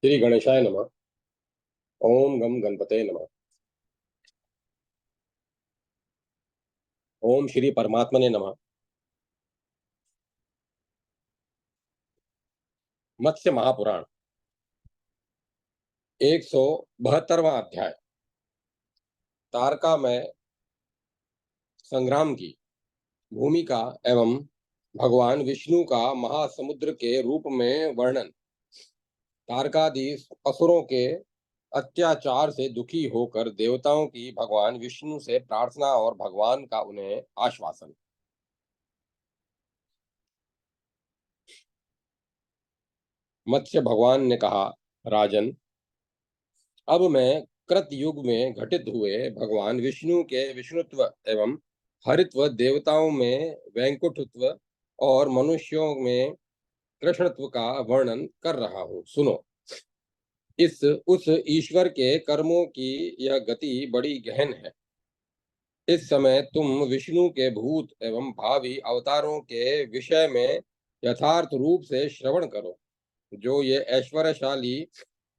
श्री गणेशाय नमः। ओम गम गणपते नमः। ओम श्री परमात्मने नमः। मत्स्य महापुराण 172वां अध्याय। तारका में संग्राम की भूमिका एवं भगवान विष्णु का महासमुद्र के रूप में वर्णन। तारकादि असुरों के अत्याचार से दुखी होकर देवताओं की भगवान विष्णु से प्रार्थना और भगवान का उन्हें आश्वासन। मत्स्य भगवान ने कहा, राजन, अब मैं कृत युग में घटित हुए भगवान विष्णु के विष्णुत्व एवं हरित्व, देवताओं में वैकुंठत्व और मनुष्यों में कृष्णत्व का वर्णन कर रहा हूँ। सुनो। इस उस ईश्वर के कर्मों की यह गति बड़ी गहन है। इस समय तुम विष्णु के भूत एवं भावी अवतारों के विषय में यथार्थ रूप से श्रवण करो। जो ये ऐश्वर्यशाली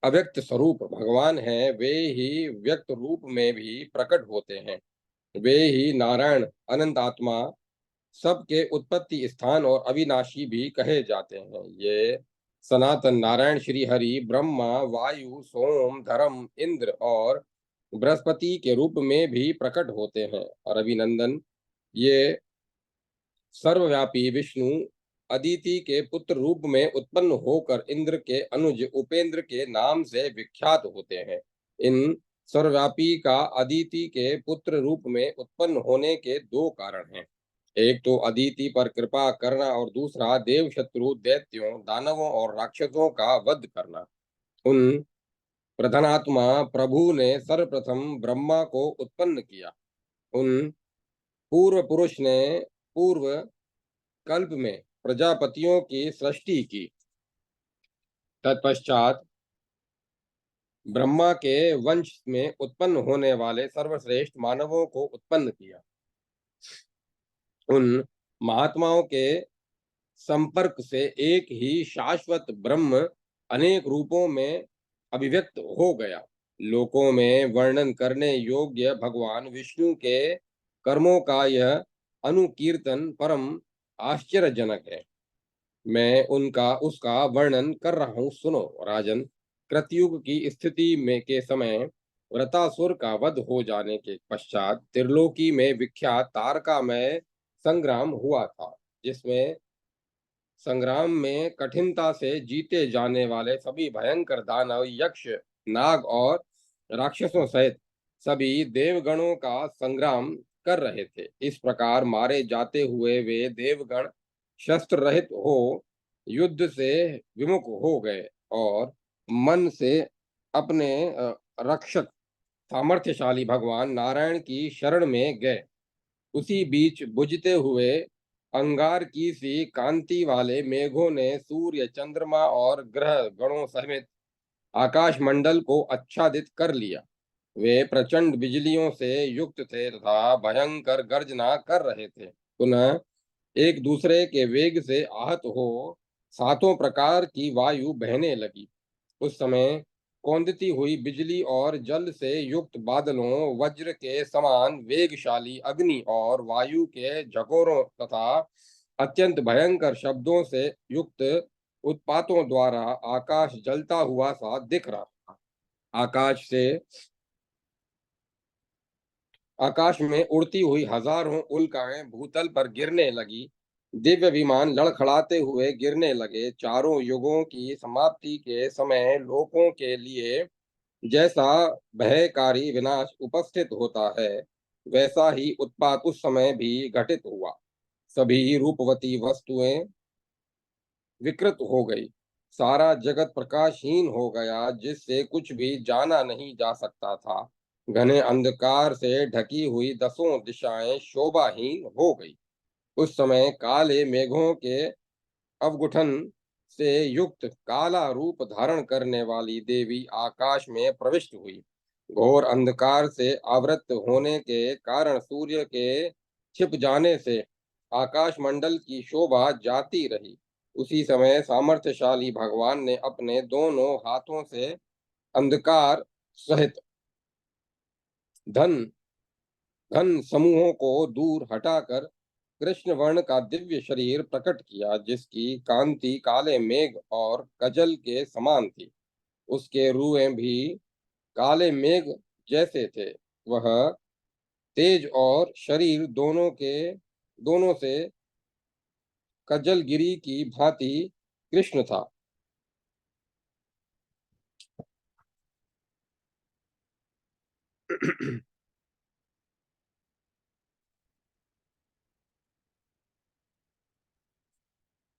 अव्यक्त स्वरूप भगवान हैं, वे ही व्यक्त रूप में भी प्रकट होते हैं। वे ही नारायण, अनंत आत्मा, सबके उत्पत्ति स्थान और अविनाशी भी कहे जाते हैं। ये सनातन नारायण श्री हरि, ब्रह्मा, वायु, सोम, धर्म, इंद्र और बृहस्पति के रूप में भी प्रकट होते हैं। और अभिनंदन, ये सर्वव्यापी विष्णु अदिति के पुत्र रूप में उत्पन्न होकर इंद्र के अनुज उपेंद्र के नाम से विख्यात होते हैं। इन सर्वव्यापी का अदिति के पुत्र रूप में उत्पन्न होने के दो कारण हैं। एक तो अदिति पर कृपा करना और दूसरा देव शत्रु दैत्यों, दानवों और राक्षसों का वध करना। उन प्रधानात्मा प्रभु ने सर्वप्रथम ब्रह्मा को उत्पन्न किया। उन पूर्व पुरुष ने पूर्व कल्प में प्रजापतियों की सृष्टि की। तत्पश्चात ब्रह्मा के वंश में उत्पन्न होने वाले सर्वश्रेष्ठ मानवों को उत्पन्न किया। उन महात्माओं के संपर्क से एक ही शाश्वत ब्रह्म अनेक रूपों में अभिव्यक्त हो गया। लोकों में वर्णन करने योग्य भगवान विष्णु के कर्मों का यह अनुकीर्तन परम आश्चर्यजनक है। मैं उनका उसका वर्णन कर रहा हूँ। सुनो राजन। कृतयुग की स्थिति में के समय वृतासुर का वध हो जाने के पश्चात त्रिलोकी में विख्यात तारका में संग्राम हुआ था, जिसमें संग्राम में कठिनता से जीते जाने वाले सभी भयंकर दानव, यक्ष, नाग और राक्षसों सहित सभी देवगणों का संग्राम कर रहे थे। इस प्रकार मारे जाते हुए वे देवगण शस्त्र रहित हो युद्ध से विमुख हो गए और मन से अपने रक्षक सामर्थ्यशाली भगवान नारायण की शरण में गए। उसी बीच बुझते हुए अंगार की सी कांति वाले मेघों ने सूर्य, चंद्रमा और ग्रह गणों सहित आकाश मंडल को आच्छादित कर लिया। वे प्रचंड बिजलियों से युक्त थे तथा भयंकर गर्जना कर रहे थे। पुनः एक दूसरे के वेग से आहत हो सातों प्रकार की वायु बहने लगी। उस समय कौंदती हुई बिजली और जल से युक्त बादलों, वज्र के समान वेगशाली अग्नि और वायु के झकोरों तथा अत्यंत भयंकर शब्दों से युक्त उत्पातों द्वारा आकाश जलता हुआ सा दिख रहा था। आकाश में उड़ती हुई हजारों उल्काएं भूतल पर गिरने लगी। दिव्य विमान लड़खड़ाते हुए गिरने लगे। चारों युगों की समाप्ति के समय लोकों के लिए जैसा भयकारी विनाश उपस्थित होता है, वैसा ही उत्पात उस समय भी घटित हुआ। सभी रूपवती वस्तुएं विकृत हो गई। सारा जगत प्रकाशहीन हो गया, जिससे कुछ भी जाना नहीं जा सकता था। घने अंधकार से ढकी हुई दसों दिशाएं शोभाहीन हो गई। उस समय काले मेघों के अवगुठन से युक्त काला रूप धारण करने वाली देवी आकाश में प्रविष्ट हुई। घोर अंधकार से आवृत होने के कारण सूर्य के छिप जाने से आकाश मंडल की शोभा जाती रही। उसी समय सामर्थ्यशाली भगवान ने अपने दोनों हाथों से अंधकार सहित धन घन समूहों को दूर हटाकर कृष्ण वर्ण का दिव्य शरीर प्रकट किया, जिसकी कांति काले मेघ और कजल के समान थी। उसके रुएं भी काले मेघ जैसे थे। वह तेज और शरीर दोनों से कजलगिरी की भांति कृष्ण था।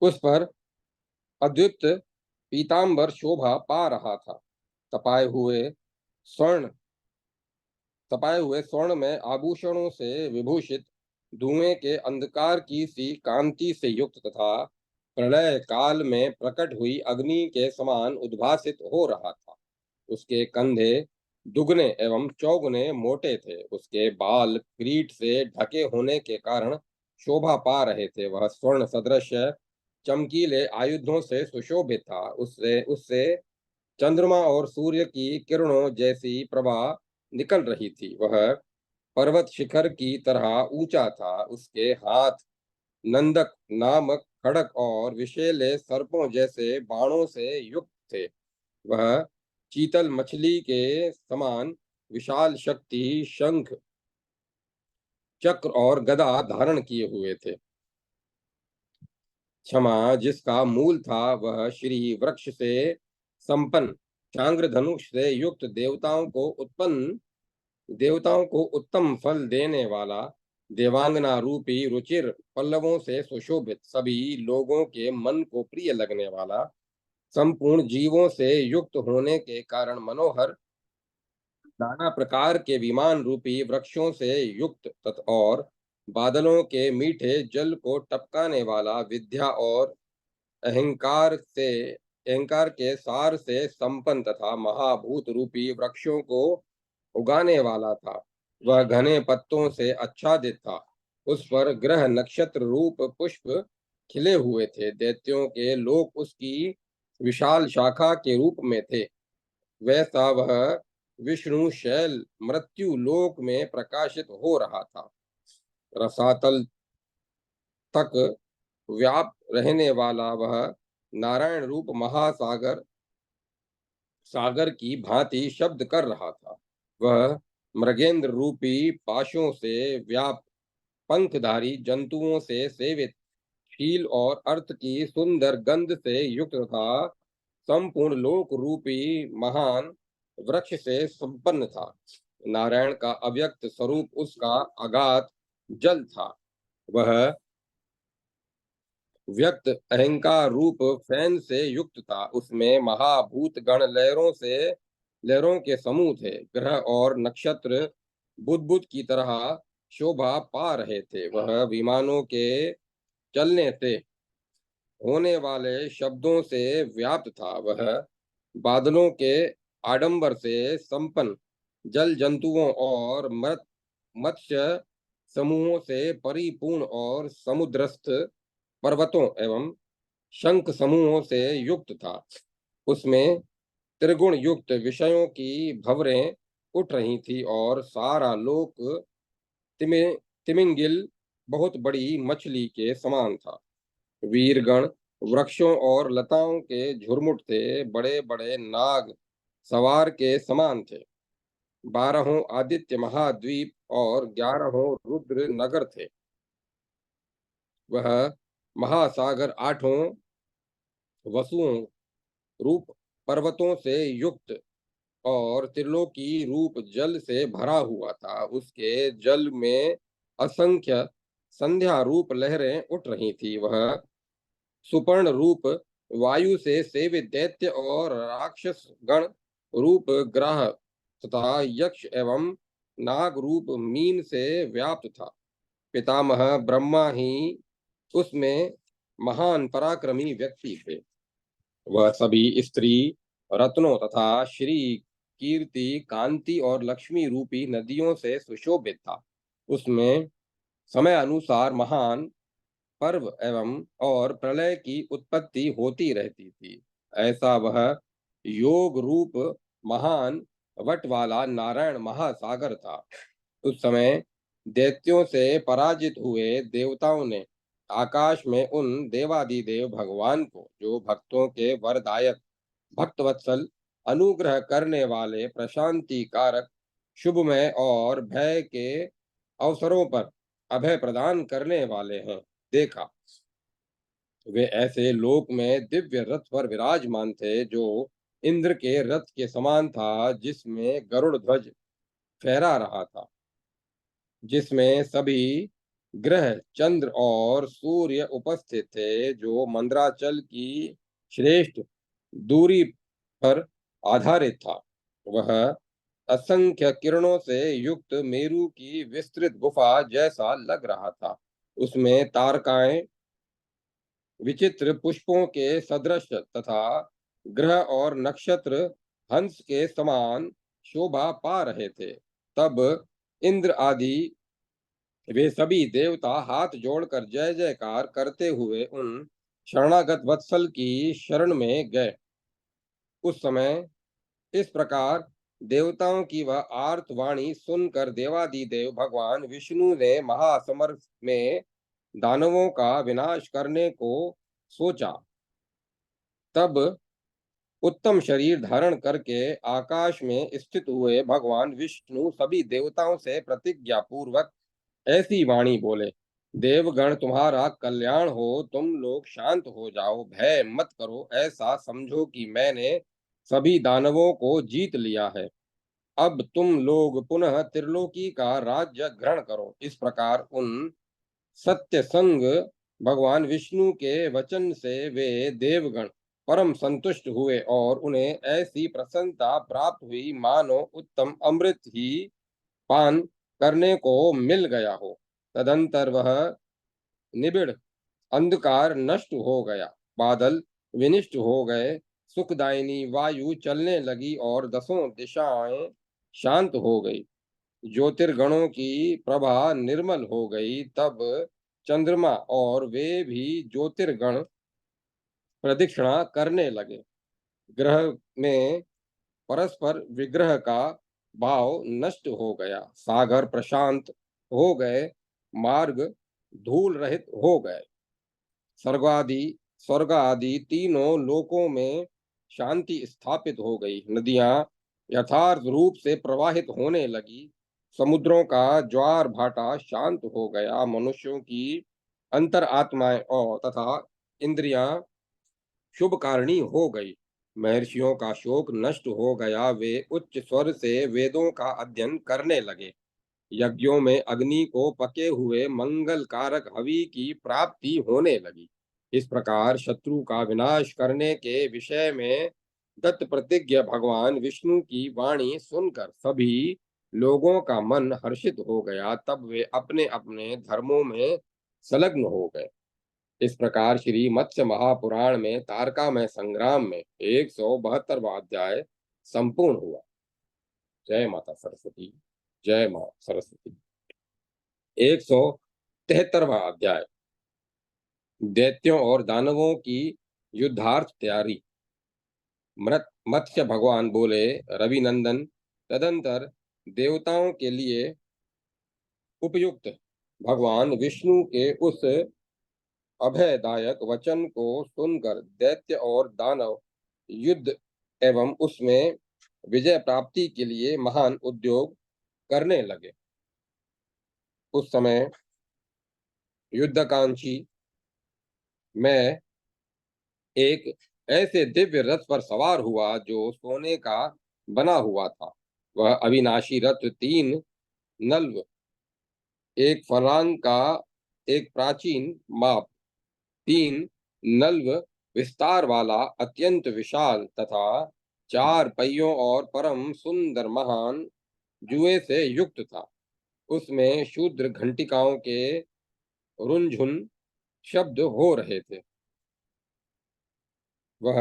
उस पर अद्युत पीतांबर शोभा पा रहा था। तपाए हुए स्वर्ण तपाए हुए स्वर्ण में आभूषणों से विभूषित, धुएं के अंधकार की सी कांति से युक्त तथा प्रलय काल में प्रकट हुई अग्नि के समान उद्भासित हो रहा था। उसके कंधे दुगने एवं चौगुने मोटे थे। उसके बाल किरीट से ढके होने के कारण शोभा पा रहे थे। वह स्वर्ण सदृश चमकीले आयुधों से सुशोभित था। उससे उससे चंद्रमा और सूर्य की किरणों जैसी प्रभा निकल रही थी। वह पर्वत शिखर की तरह ऊंचा था। उसके हाथ नंदक नामक खड़क और विषैले सर्पों जैसे बाणों से युक्त थे। वह चीतल मछली के समान विशाल शक्ति शंख चक्र और गदा धारण किए हुए थे। क्षमा जिसका मूल था, वह श्री वृक्ष से संपन्न चांग्र धनुष से युक्त देवताओं को उत्तम फल देने वाला, देवांगना रूपी रुचिर पल्लवों से सुशोभित, सभी लोगों के मन को प्रिय लगने वाला, संपूर्ण जीवों से युक्त होने के कारण मनोहर, नाना प्रकार के विमान रूपी वृक्षों से युक्त और बादलों के मीठे जल को टपकाने वाला, विद्या और अहंकार के सार से संपन्न तथा महाभूत रूपी वृक्षों को उगाने वाला था। वह घने पत्तों से आच्छादित था। उस पर ग्रह नक्षत्र रूप पुष्प खिले हुए थे। दैत्यों के लोक उसकी विशाल शाखा के रूप में थे। वैसा वह विष्णु शैल मृत्यु लोक में प्रकाशित हो रहा था। रसातल तक व्याप्त रहने वाला वह नारायण रूप महासागर सागर की भांति शब्द कर रहा था। वह मृगेंद्र रूपी पाशों से व्याप्त पंखधारी जंतुओं से सेवित, शील और अर्थ की सुंदर गंध से युक्त था। संपूर्ण लोक रूपी महान वृक्ष से संपन्न था। नारायण का अव्यक्त स्वरूप उसका अगाध जल था। वह व्यक्त अहंकार रूप फैन से युक्त था। उसमें महाभूत गण लहरों के समूह थे। ग्रह और नक्षत्र बुदबुद की तरह शोभा पा रहे थे। वह विमानों के चलने से होने वाले शब्दों से व्याप्त था। वह बादलों के आडंबर से संपन्न, जल जंतुओं और मत्स्य समूहों से परिपूर्ण और समुद्रस्थ पर्वतों एवं शंख समूहों से युक्त था। उसमें त्रिगुण युक्त विषयों की भंवरें उठ रही थी और सारा लोक तिमि तिमिंगिल बहुत बड़ी मछली के समान था। वीरगण वृक्षों और लताओं के झुरमुट थे। बड़े बड़े नाग सवार के समान थे। 12 आदित्य महाद्वीप और 11 रुद्र नगर थे। वह महासागर 8 वसुओं रूप पर्वतों से युक्त और त्रिलोकी रूप जल से भरा हुआ था। उसके जल में असंख्य संध्या रूप लहरें उठ रही थी। वह सुपर्ण रूप वायु से सेवित दैत्य और राक्षस गण रूप ग्रह तथा यक्ष एवं नाग रूप मीन से व्याप्त था। पितामह ब्रह्मा ही उसमें महान पराक्रमी व्यक्ति थे। वह सभी स्त्री रत्नों तथा श्री कीर्ति कांति और लक्ष्मी रूपी नदियों से सुशोभित था। उसमें समय अनुसार महान पर्व एवं और प्रलय की उत्पत्ति होती रहती थी। ऐसा वह योग रूप महान वट वाला नारायण महासागर था। उस समय दैत्यों से पराजित हुए देवताओं ने आकाश में उन देवादिदेव भगवान को, जो भक्तों के वरदायक, भक्तवत्सल, अनुग्रह करने वाले, प्रशांति कारक, शुभमय और भय के अवसरों पर अभय प्रदान करने वाले हैं, देखा। वे ऐसे लोक में दिव्य रथ पर विराजमान थे, जो इंद्र के रथ के समान था, जिसमें गरुड़ ध्वज फहरा रहा था, जिसमें सभी ग्रह, चंद्र और सूर्य उपस्थित थे, जो मंदराचल की श्रेष्ठ दूरी पर आधारित था। वह असंख्य किरणों से युक्त मेरु की विस्तृत गुफा जैसा लग रहा था। उसमें तारकाएं विचित्र पुष्पों के सदृश तथा ग्रह और नक्षत्र हंस के समान शोभा पा रहे थे। तब इंद्र आदि वे सभी देवता हाथ जोड़कर जय जयकार करते हुए उन शरणागत वत्सल की शरण में गए। उस समय इस प्रकार देवताओं की वह आर्त वाणी सुनकर देवादिदेव भगवान विष्णु ने महासमर में दानवों का विनाश करने को सोचा। तब उत्तम शरीर धारण करके आकाश में स्थित हुए भगवान विष्णु सभी देवताओं से प्रतिज्ञा पूर्वक ऐसी वाणी बोले, देवगण तुम्हारा कल्याण हो, तुम लोग शांत हो जाओ, भय मत करो, ऐसा समझो कि मैंने सभी दानवों को जीत लिया है। अब तुम लोग पुनः त्रिलोकी का राज्य ग्रहण करो। इस प्रकार उन सत्य संग भगवान विष्णु के वचन से वे देवगण परम संतुष्ट हुए और उन्हें ऐसी प्रसन्नता प्राप्त हुई, मानो उत्तम अमृत ही पान करने को मिल गया हो। तदंतर वह निबिड़ अंधकार नष्ट हो गया, बादल विनिष्ट हो गए, सुखदायिनी वायु चलने लगी और दसों दिशाएं शांत हो गई, ज्योतिर्गणों की प्रभा निर्मल हो गई। तब चंद्रमा और वे भी ज्योतिर्गण प्रदक्षिणा करने लगे। ग्रह में परस्पर विग्रह का भाव नष्ट हो गया, सागर प्रशांत हो गए, मार्ग धूल रहित हो गए, स्वर्गादि स्वर्ग आदि तीनों लोकों में शांति स्थापित हो गई, नदियां यथार्थ रूप से प्रवाहित होने लगी, समुद्रों का ज्वार भाटा शांत हो गया, मनुष्यों की अंतर आत्माएं और तथा इंद्रियां शुभ कारणी हो गई, महर्षियों का शोक नष्ट हो गया, वे उच्च स्वर से वेदों का अध्ययन करने लगे, यज्ञों में अग्नि को पके हुए मंगल कारक हवि की प्राप्ति होने लगी। इस प्रकार शत्रु का विनाश करने के विषय में दत्त प्रतिज्ञ भगवान विष्णु की वाणी सुनकर सभी लोगों का मन हर्षित हो गया। तब वे अपने अपने धर्मों में संलग्न हो गए। इस प्रकार श्री मत्स्य महापुराण में तारकामय संग्राम में 172वां अध्याय संपूर्ण हुआ। जय माता सरस्वती। जय मां सरस्वती। 173वां अध्याय दैत्यों और दानवों की युद्धार्थ तैयारी। मत्स्य भगवान बोले, रविनंदन, तदंतर देवताओं के लिए उपयुक्त भगवान विष्णु के उस अभयदायक वचन को सुनकर दैत्य और दानव युद्ध एवं उसमें विजय प्राप्ति के लिए महान उद्योग करने लगे। उस समय युद्धकांक्षी मैं एक ऐसे दिव्य रथ पर सवार हुआ, जो सोने का बना हुआ था। वह अविनाशी रथ 3 नल्व, एक फरलांग का एक प्राचीन माप, 3 नल्व विस्तार वाला, अत्यंत विशाल तथा 4 पहियों और परम सुंदर महान जुए से युक्त था। उसमें शूद्र घंटिकाओं के रुनझुन शब्द हो रहे थे। वह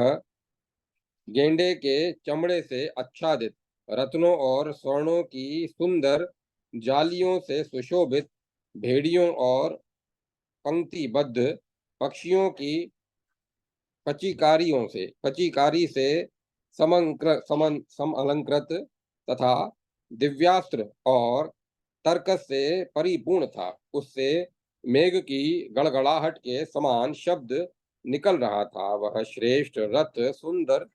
गेंडे के चमड़े से आच्छादित, रत्नों और स्वर्णों की सुंदर जालियों से सुशोभित भेड़ियों और पंक्तिबद्ध पक्षियों की पचीकारी से समअलंकृत तथा दिव्यास्त्र और तर्कस से परिपूर्ण था। उससे मेघ की गड़गड़ाहट के समान शब्द निकल रहा था। वह श्रेष्ठ रथ सुंदर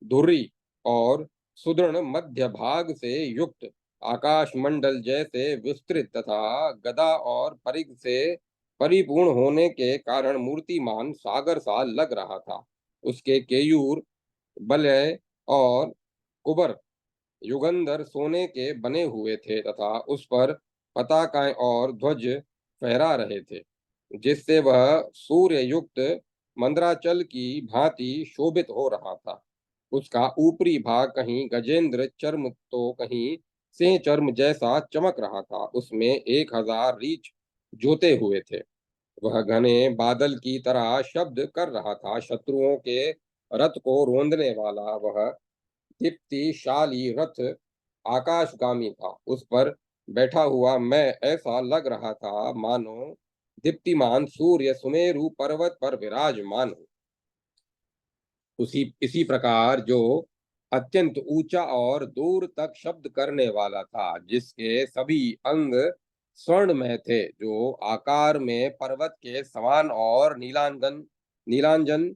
धुरी और सुदृढ़ मध्य भाग से युक्त आकाश मंडल जैसे विस्तृत तथा गदा और परिघ से परिपूर्ण होने के कारण मूर्तिमान सागर सा लग रहा था। उसके केयूर, बलय और कुबर युगंधर सोने के बने हुए थे तथा उस पर पताकाएं और ध्वज फहरा रहे थे, जिससे वह सूर्य युक्त मंद्राचल की भांति शोभित हो रहा था। उसका ऊपरी भाग कहीं गजेंद्र चर्म तो कहीं सिंह चर्म जैसा चमक रहा था। उसमें 1000 रीछ जोते हुए थे। वह घने बादल की तरह शब्द कर रहा था। शत्रुओं के रथ को रोंदने वाला वह दीप्तिशाली रथ आकाशगामी था। उस पर बैठा हुआ मैं ऐसा लग रहा था मानो दीप्तिमान सूर्य सुमेरु पर्वत पर विराजमान हो। उसी इसी प्रकार जो अत्यंत ऊंचा और दूर तक शब्द करने वाला था, जिसके सभी अंग स्वर्णमय थे, जो आकार में पर्वत के समान और नीलांजन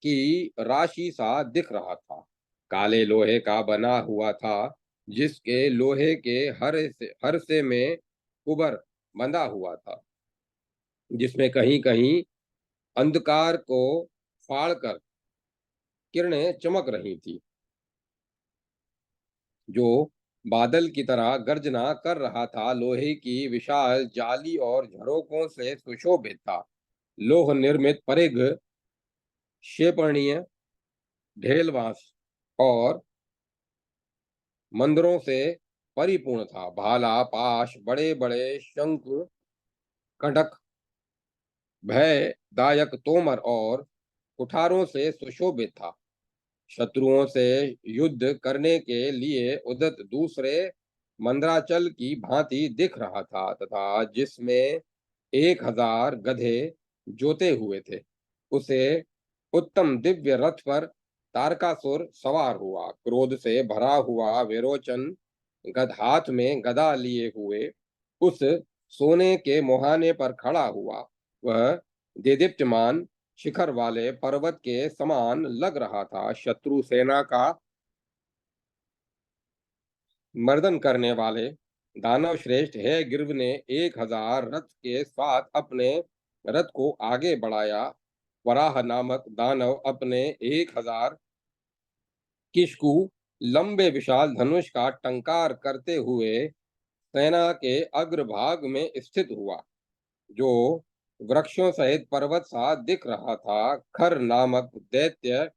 की राशि सा दिख रहा था। काले लोहे का बना हुआ था, जिसके लोहे के हरसे में कुबर बंधा हुआ था, जिसमें कहीं कहीं अंधकार को फाड़कर किरणें चमक रही थी। जो बादल की तरह गर्जना कर रहा था। लोहे की विशाल जाली और झरोकों से सुशोभित था। लोह निर्मित परिघ, क्षेपणीय ढेलवास और मंदिरों से परिपूर्ण था। भाला, पाश, बड़े बड़े शंख, कटक, भयदायक तोमर और कुठारों से सुशोभित था। शत्रुओं से युद्ध करने के लिए उदत दूसरे मंदराचल की भांति दिख रहा था तथा जिसमें 1000 गधे जोते हुए थे। उसे उत्तम दिव्य रथ पर तारकासुर सवार हुआ। क्रोध से भरा हुआ विरोचन हाथ में गदा लिए हुए उस सोने के मुहाने पर खड़ा हुआ। वह देदीप्यमान शिखर वाले पर्वत के समान लग रहा था। शत्रु सेना का मर्दन करने वाले दानव श्रेष्ठ है गिर्व ने 1000 रथ के साथ अपने रथ को आगे बढ़ाया। वराह नामक दानव अपने 1000 किशकू लंबे विशाल धनुष का टंकार करते हुए सेना के अग्रभाग में स्थित हुआ, जो वृक्षों सहित पर्वत सा दिख रहा था। खर नामक दैत्य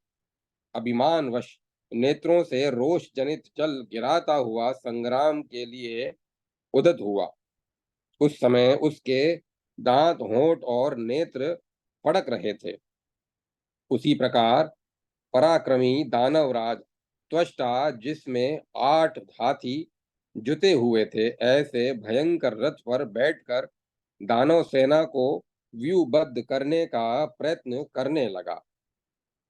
अभिमानवश नेत्रों से रोष जनित जल गिराता हुआ संग्राम के लिए उद्यत हुआ। उस समय उसके दांत, होंठ और नेत्र फड़क रहे थे। उसी प्रकार पराक्रमी दानवराज त्वष्टा, जिसमें 8 हाथी जुते हुए थे, ऐसे भयंकर रथ पर बैठकर दानव सेना को व्यूहबद्ध करने का प्रयत्न करने लगा।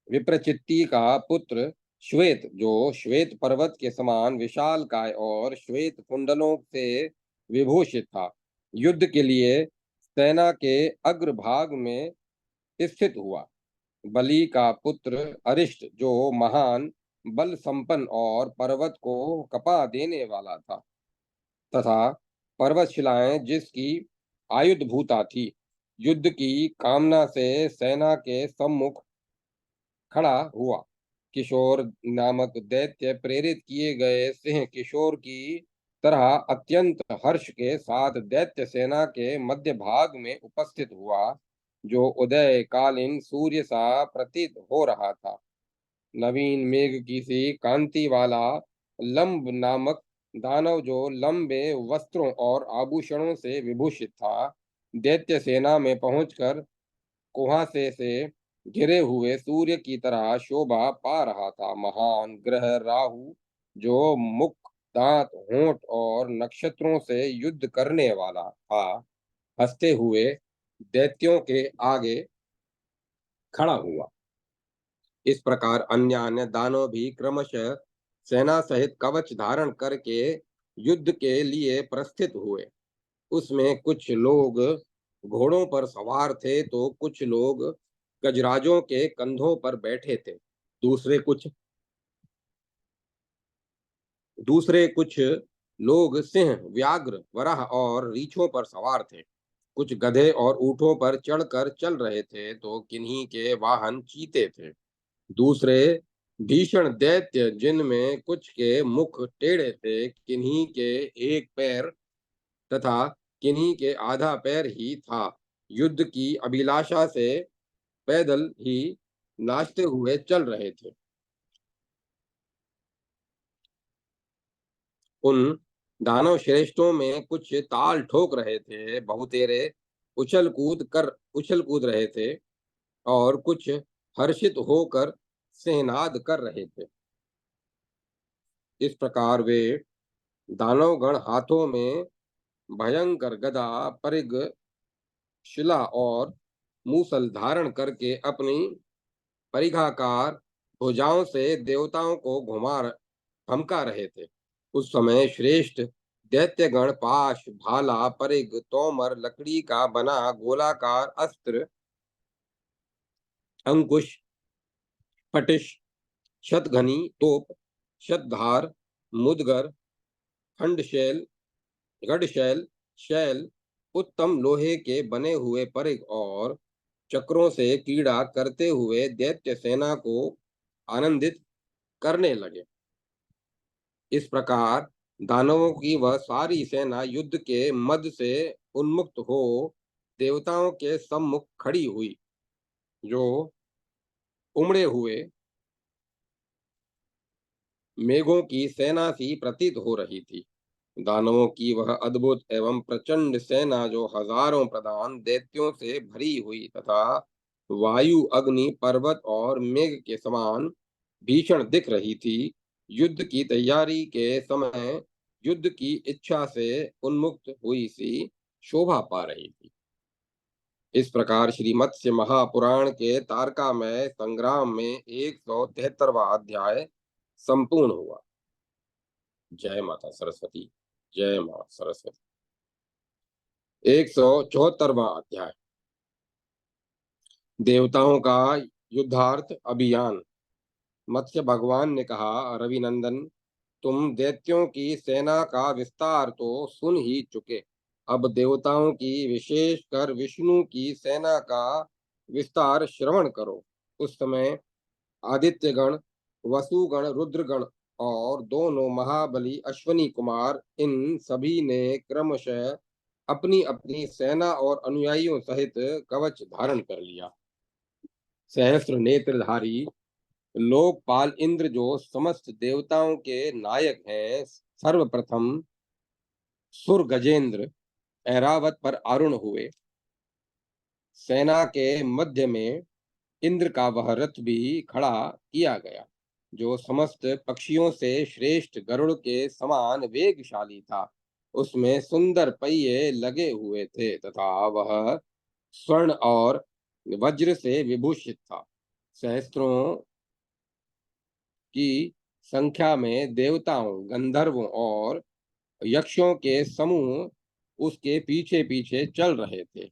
विप्रचित्ति का पुत्र श्वेत, जो श्वेत पर्वत के समान विशालकाय और श्वेत कुंडलों से विभूषित था, युद्ध के लिए सेना के अग्रभाग में स्थित हुआ। बलि का पुत्र अरिष्ट, जो महान बल संपन्न और पर्वत को कपा देने वाला था तथा पर्वतशिलाएं जिसकी आयुध भूता थी, युद्ध की कामना से सेना के सम्मुख खड़ा हुआ। किशोर नामक दैत्य प्रेरित किए गए सिंह किशोर की तरह अत्यंत हर्ष के साथ दैत्य सेना के मध्य भाग में उपस्थित हुआ, जो उदय कालीन सूर्य सा प्रतीत हो रहा था। नवीन मेघ की सी कांति वाला लंब नामक दानव, जो लंबे वस्त्रों और आभूषणों से विभूषित था, दैत्य सेना में पहुंचकर कुहासे से घिरे हुए सूर्य की तरह शोभा पा रहा था। महान ग्रह राहु, जो मुख, दांत, होंठ और नक्षत्रों से युद्ध करने वाला था, हंसते हुए दैत्यों के आगे खड़ा हुआ। इस प्रकार अन्य अन्य दानव भी क्रमशः सेना सहित कवच धारण करके युद्ध के लिए प्रस्थित हुए। उसमें कुछ लोग घोड़ों पर सवार थे तो कुछ लोग गजराजों के कंधों पर बैठे थे। दूसरे कुछ दूसरे कुछ लोग सिंह, व्याघ्र, वराह और रीछों पर सवार थे। कुछ गधे और ऊंटों पर चढ़कर चल रहे थे तो किन्हीं के वाहन चीते थे। दूसरे भीषण दैत्य जिनमें कुछ के मुख टेढ़े थे, किन्हीं के एक पैर तथा किन्हीं के आधा पैर ही था, युद्ध की अभिलाषा से पैदल ही नाचते हुए चल रहे थे। उन दानव श्रेष्ठों में कुछ ताल ठोक रहे थे, बहुतेरे उछल कूद रहे थे और कुछ हर्षित होकर सिंहनाद कर रहे थे। इस प्रकार वे दानवगण हाथों में भयंकर गदा, परिघ, शिला और मूसल धारण करके अपनी परिघाकार भुजाओं से देवताओं को धमका रहे थे। उस समय श्रेष्ठ दैत्यगण पाश, भाला, परिघ, तोमर, लकड़ी का बना गोलाकार अस्त्र, अंकुश, पटिश, शतघनी तोप, शतधार, मुदगर, खंडशैल, गढ़शैल, शैल, उत्तम लोहे के बने हुए परिघ और चक्रों से क्रीड़ा करते हुए दैत्य सेना को आनंदित करने लगे। इस प्रकार दानवों की वह सारी सेना युद्ध के मद से उन्मुक्त हो देवताओं के सम्मुख खड़ी हुई, जो उमड़े हुए मेघों की सेना सी प्रतीत हो रही थी। दानवों की वह अद्भुत एवं प्रचंड सेना जो हजारों प्रधान दैत्यों से भरी हुई तथा वायु, अग्नि, पर्वत और मेघ के समान भीषण दिख रही थी, युद्ध की तैयारी के समय युद्ध की इच्छा से उन्मुक्त हुई सी शोभा पा रही थी। इस प्रकार श्री मत्स्य महापुराण के तारकामय संग्राम में 173वां अध्याय संपूर्ण हुआ। जय माता सरस्वती। जय मां सरस्वती। 174वां अध्याय देवताओं का युद्धार्थ अभियान। मत्स्य भगवान ने कहा, रविनंदन, तुम दैत्यों की सेना का विस्तार तो सुन ही चुके। अब देवताओं की, विशेषकर विष्णु की सेना का विस्तार श्रवण करो। उस समय आदित्यगण, वसुगण, रुद्रगण और दोनों महाबली अश्वनी कुमार, इन सभी ने क्रमशः अपनी अपनी सेना और अनुयायियों सहित कवच धारण कर लिया। सहस्त्र नेत्रधारी लोकपाल इंद्र, जो समस्त देवताओं के नायक हैं, सर्वप्रथम सुर गजेंद्र ऐरावत पर आरूढ़ हुए। सेना के मध्य में इंद्र का वह रथ भी खड़ा किया गया, जो समस्त पक्षियों से श्रेष्ठ गरुड़ के समान वेगशाली था। उसमें सुंदर पहिए लगे हुए थे तथा वह स्वर्ण और वज्र से विभूषित था। सहस्त्रों की संख्या में देवताओं, गंधर्वों और यक्षों के समूह उसके पीछे पीछे चल रहे थे।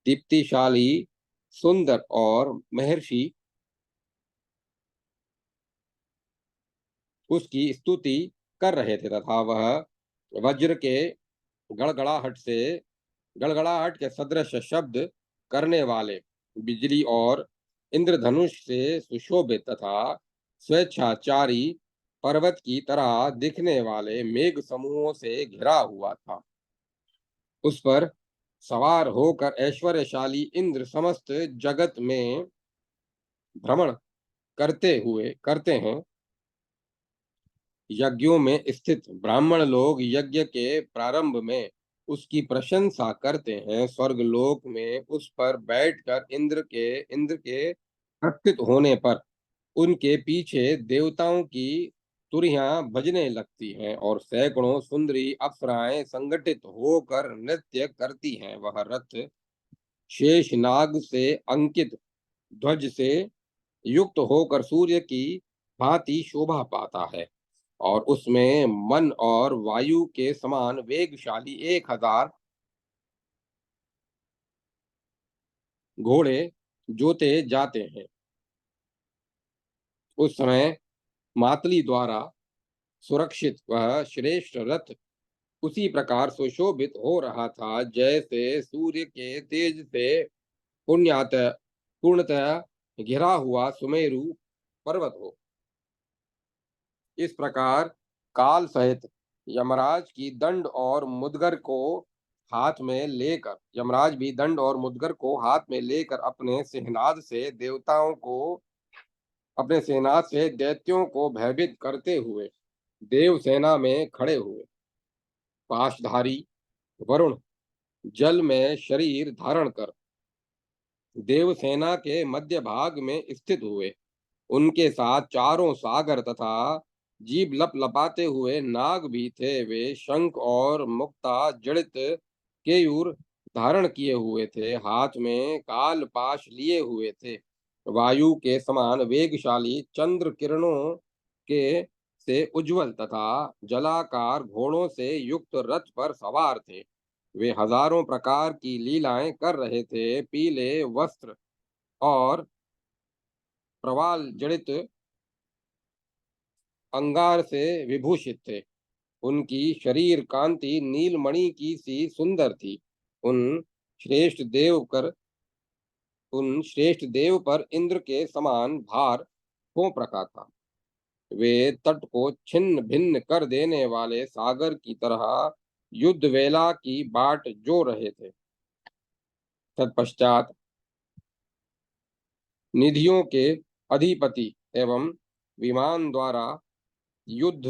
दीप्तिशाली, सुंदर और महर्षि उसकी स्तुति कर रहे थे तथा वह वज्र के गड़गड़ाहट से गड़गड़ाहट के सदृश शब्द करने वाले बिजली और इंद्रधनुष से सुशोभित तथा स्वेच्छाचारी पर्वत की तरह दिखने वाले मेघ समूहों से घिरा हुआ था। उस पर सवार होकर ऐश्वर्यशाली इंद्र समस्त जगत में भ्रमण करते हैं। यज्ञों में स्थित ब्राह्मण लोग यज्ञ के प्रारंभ में उसकी प्रशंसा करते हैं। स्वर्ग लोक में उस पर बैठकर इंद्र के प्रकट होने पर उनके पीछे देवताओं की तुरहियां बजने लगती हैं और सैकड़ों सुंदरी अप्सराएं संगठित होकर नृत्य करती हैं। वह रथ शेष नाग से अंकित ध्वज से युक्त होकर सूर्य की भांति शोभा पाता है और उसमें मन और वायु के समान वेगशाली 1000 घोड़े जोते जाते हैं। उस समय मातली द्वारा सुरक्षित वह श्रेष्ठ रथ उसी प्रकार सुशोभित हो रहा था जैसे सूर्य के तेज से पुण्यतः पूर्णतः घिरा हुआ सुमेरु पर्वत हो। इस प्रकार काल सहित यमराज की दंड और मुदगर को हाथ में लेकर यमराज भी दंड और मुदगर को हाथ में लेकर अपने सेनाद से दैत्यों को भयभीत करते हुए देवसेना में खड़े हुए। पाशधारी वरुण जल में शरीर धारण कर देवसेना के मध्य भाग में स्थित हुए। उनके साथ चारों सागर तथा जीभ लपलपाते हुए नाग भी थे। वे शंख और मुक्ता जड़ित केयूर धारण किए हुए थे, हाथ में काल पाश लिए हुए थे। वायु के समान वेगशाली चंद्र किरणों के से उज्जवल तथा जलाकार घोड़ों से युक्त रथ पर सवार थे। वे हजारों प्रकार की लीलाएं कर रहे थे। पीले वस्त्र और प्रवाल जड़ित अंगार से विभूषित थे। उनकी शरीर कांति नीलमणि की सी सुंदर थी। उन श्रेष्ठ देव कर उन श्रेष्ठ देव पर इंद्र के समान भार सौंप रखा था। वे तट को छिन्न भिन्न कर देने वाले सागर की तरह युद्ध वेला की बाट जो रहे थे। तत्पश्चात निधियों के अधिपति एवं विमान द्वारा युद्ध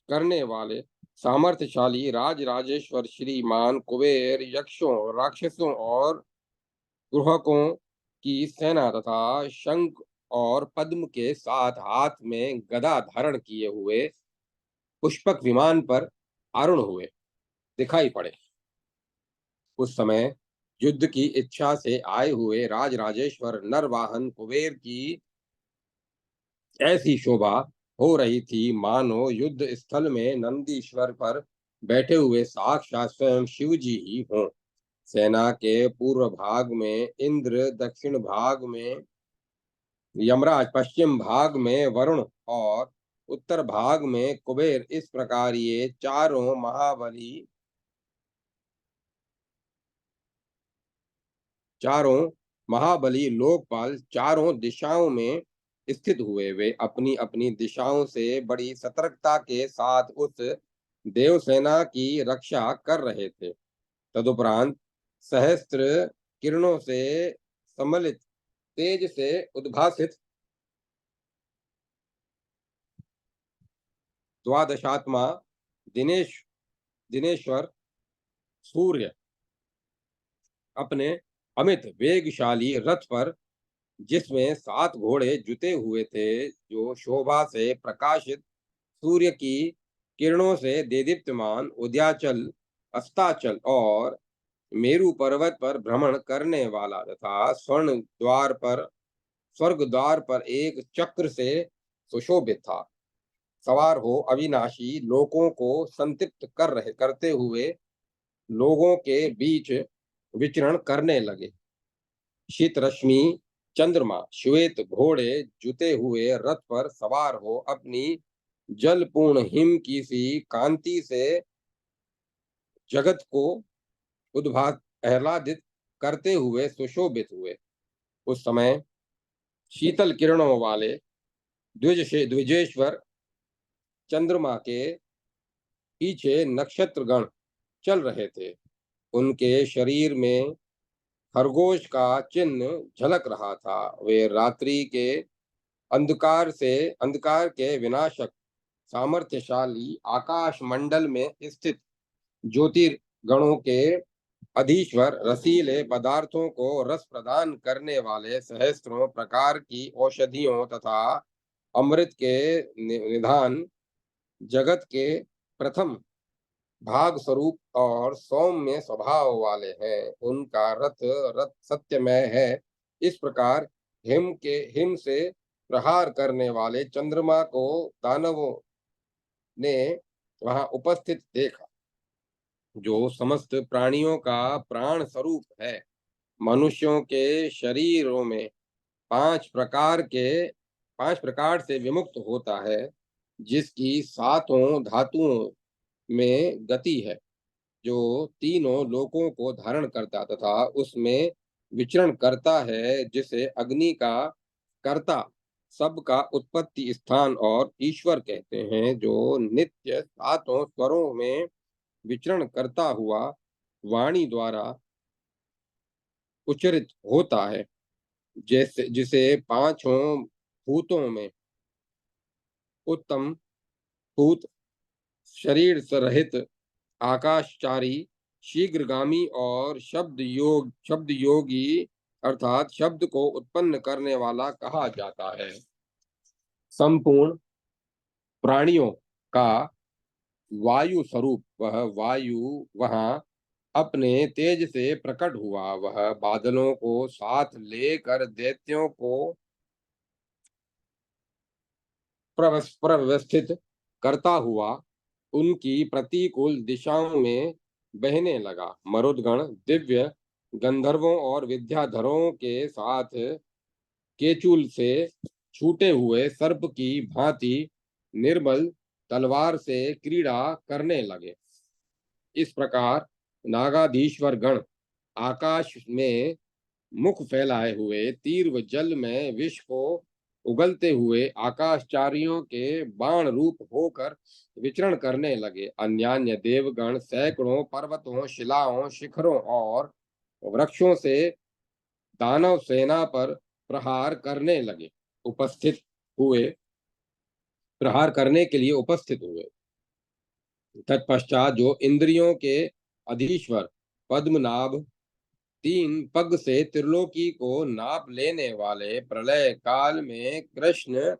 करने वाले सामर्थ्यशाली राजराजेश्वर श्रीमान कुबेर यक्षों राक्षसों और ग्रहकों की सेना तथा शंख और पद्म के साथ हाथ में गदा धारण किए हुए पुष्पक विमान पर आरूढ़ हुए दिखाई पड़े। उस समय युद्ध की इच्छा से आए हुए राजराजेश्वर नरवाहन कुबेर की ऐसी शोभा हो रही थी मानो युद्ध स्थल में नंदीश्वर पर बैठे हुए साक्षात स्वयं शिव जी ही हों। सेना के पूर्व भाग में इंद्र, दक्षिण भाग में यमराज, पश्चिम भाग में वरुण और उत्तर भाग में कुबेर, इस प्रकार ये चारों महाबली लोकपाल चारों दिशाओं में स्थित हुए। वे अपनी अपनी दिशाओं से बड़ी सतर्कता के साथ उस देवसेना की रक्षा कर रहे थे। तदुपरांत सहस्त्र किरणों से सम्मिलित तेज से उद्भासित द्वादशात्मा दिनेश दिनेश्वर सूर्य अपने अमित वेगशाली रथ पर, जिसमें 7 घोड़े जुते हुए थे, जो शोभा से प्रकाशित सूर्य की किरणों से देदीप्यमान उदयाचल, अस्ताचल और मेरु पर्वत पर भ्रमण करने वाला तथा स्वर्ग द्वार पर एक चक्र से सुशोभित था, सवार हो अविनाशी लोकों को संतृप्त करते हुए लोगों के बीच विचरण करने लगे। शीत रश्मि चंद्रमा श्वेत घोड़े जुते हुए रथ पर सवार हो अपनी जलपूर्ण हिम की सी कांति से जगत को उद्भात आह्लादित करते हुए सुशोभित हुए। उस समय शीतल किरणों वाले द्विजेश्वर चंद्रमा के पीछे नक्षत्रगण चल रहे थे। उनके शरीर में खरगोश का चिन्ह झलक रहा था। वे रात्रि के अंधकार के विनाशक सामर्थ्यशाली आकाश मंडल में स्थित ज्योतिर्गणों के अधीश्वर, रसीले पदार्थों को रस प्रदान करने वाले सहस्त्रों प्रकार की औषधियों तथा अमृत के निधान, जगत के प्रथम भाग स्वरूप और सौम्य स्वभाव वाले हैं। उनका रथ रथ सत्यमय है। इस प्रकार हिम से प्रहार करने वाले चंद्रमा को दानवों ने वहां उपस्थित देखा, जो समस्त प्राणियों का प्राण स्वरूप है। मनुष्यों के शरीरों में पांच प्रकार के पांच प्रकार से विमुक्त होता है, जिसकी सातों धातुओं में गति है, जो तीनों लोकों को धारण करता तथा उसमें विचरण करता है, जिसे अग्नि का कर्ता, सबका उत्पत्ति स्थान और ईश्वर कहते हैं, जो नित्य सातों स्वरों में विचरण करता हुआ वाणी द्वारा उच्चरित होता है, जैसे जिसे पांचों भूतों में उत्तम भूत, शरीर रहित, आकाशचारी, शीघ्रगामी और शब्द योगी अर्थात शब्द को उत्पन्न करने वाला कहा जाता है। संपूर्ण प्राणियों का वायु स्वरूप वह वायु वहां अपने तेज से प्रकट हुआ। वह बादलों को साथ लेकर दैत्यों को प्रव्यवस्थित करता हुआ उनकी प्रतिकूल दिशाओं में बहने लगा। मरुदगण दिव्य गंधर्वों और विद्याधरों के साथ केचुल से छूटे हुए सर्प की भांति निर्बल तलवार से क्रीड़ा करने लगे। इस प्रकार नागाधीश्वर गण आकाश में मुख फैलाए हुए तीर व जल में विष को उगलते हुए आकाशचारियों के बाण रूप होकर विचरण करने लगे। अन्यान्य देवगण सैकड़ों पर्वतों, शिलाओं, शिखरों और वृक्षों से दानव सेना पर प्रहार करने लगे उपस्थित हुए प्रहार करने के लिए उपस्थित हुए। तत्पश्चात जो इंद्रियों के अधीश्वर पद्मनाभ, तीन पग से त्रिलोकी को नाप लेने वाले, प्रलय काल में कृष्ण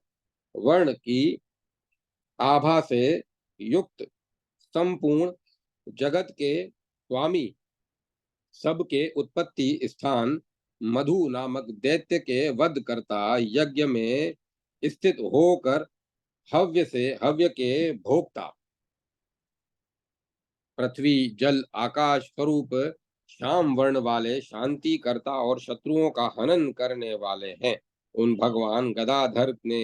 वर्ण की आभा से युक्त, संपूर्ण जगत के स्वामी, सबके उत्पत्ति स्थान मधु नामक दैत्य के वध करता, यज्ञ में स्थित होकर हव्य के भोक्ता, पृथ्वी जल आकाश स्वरूप श्याम वर्ण वाले शांति करता और शत्रुओं का हनन करने वाले हैं। उन भगवान गदाधर ने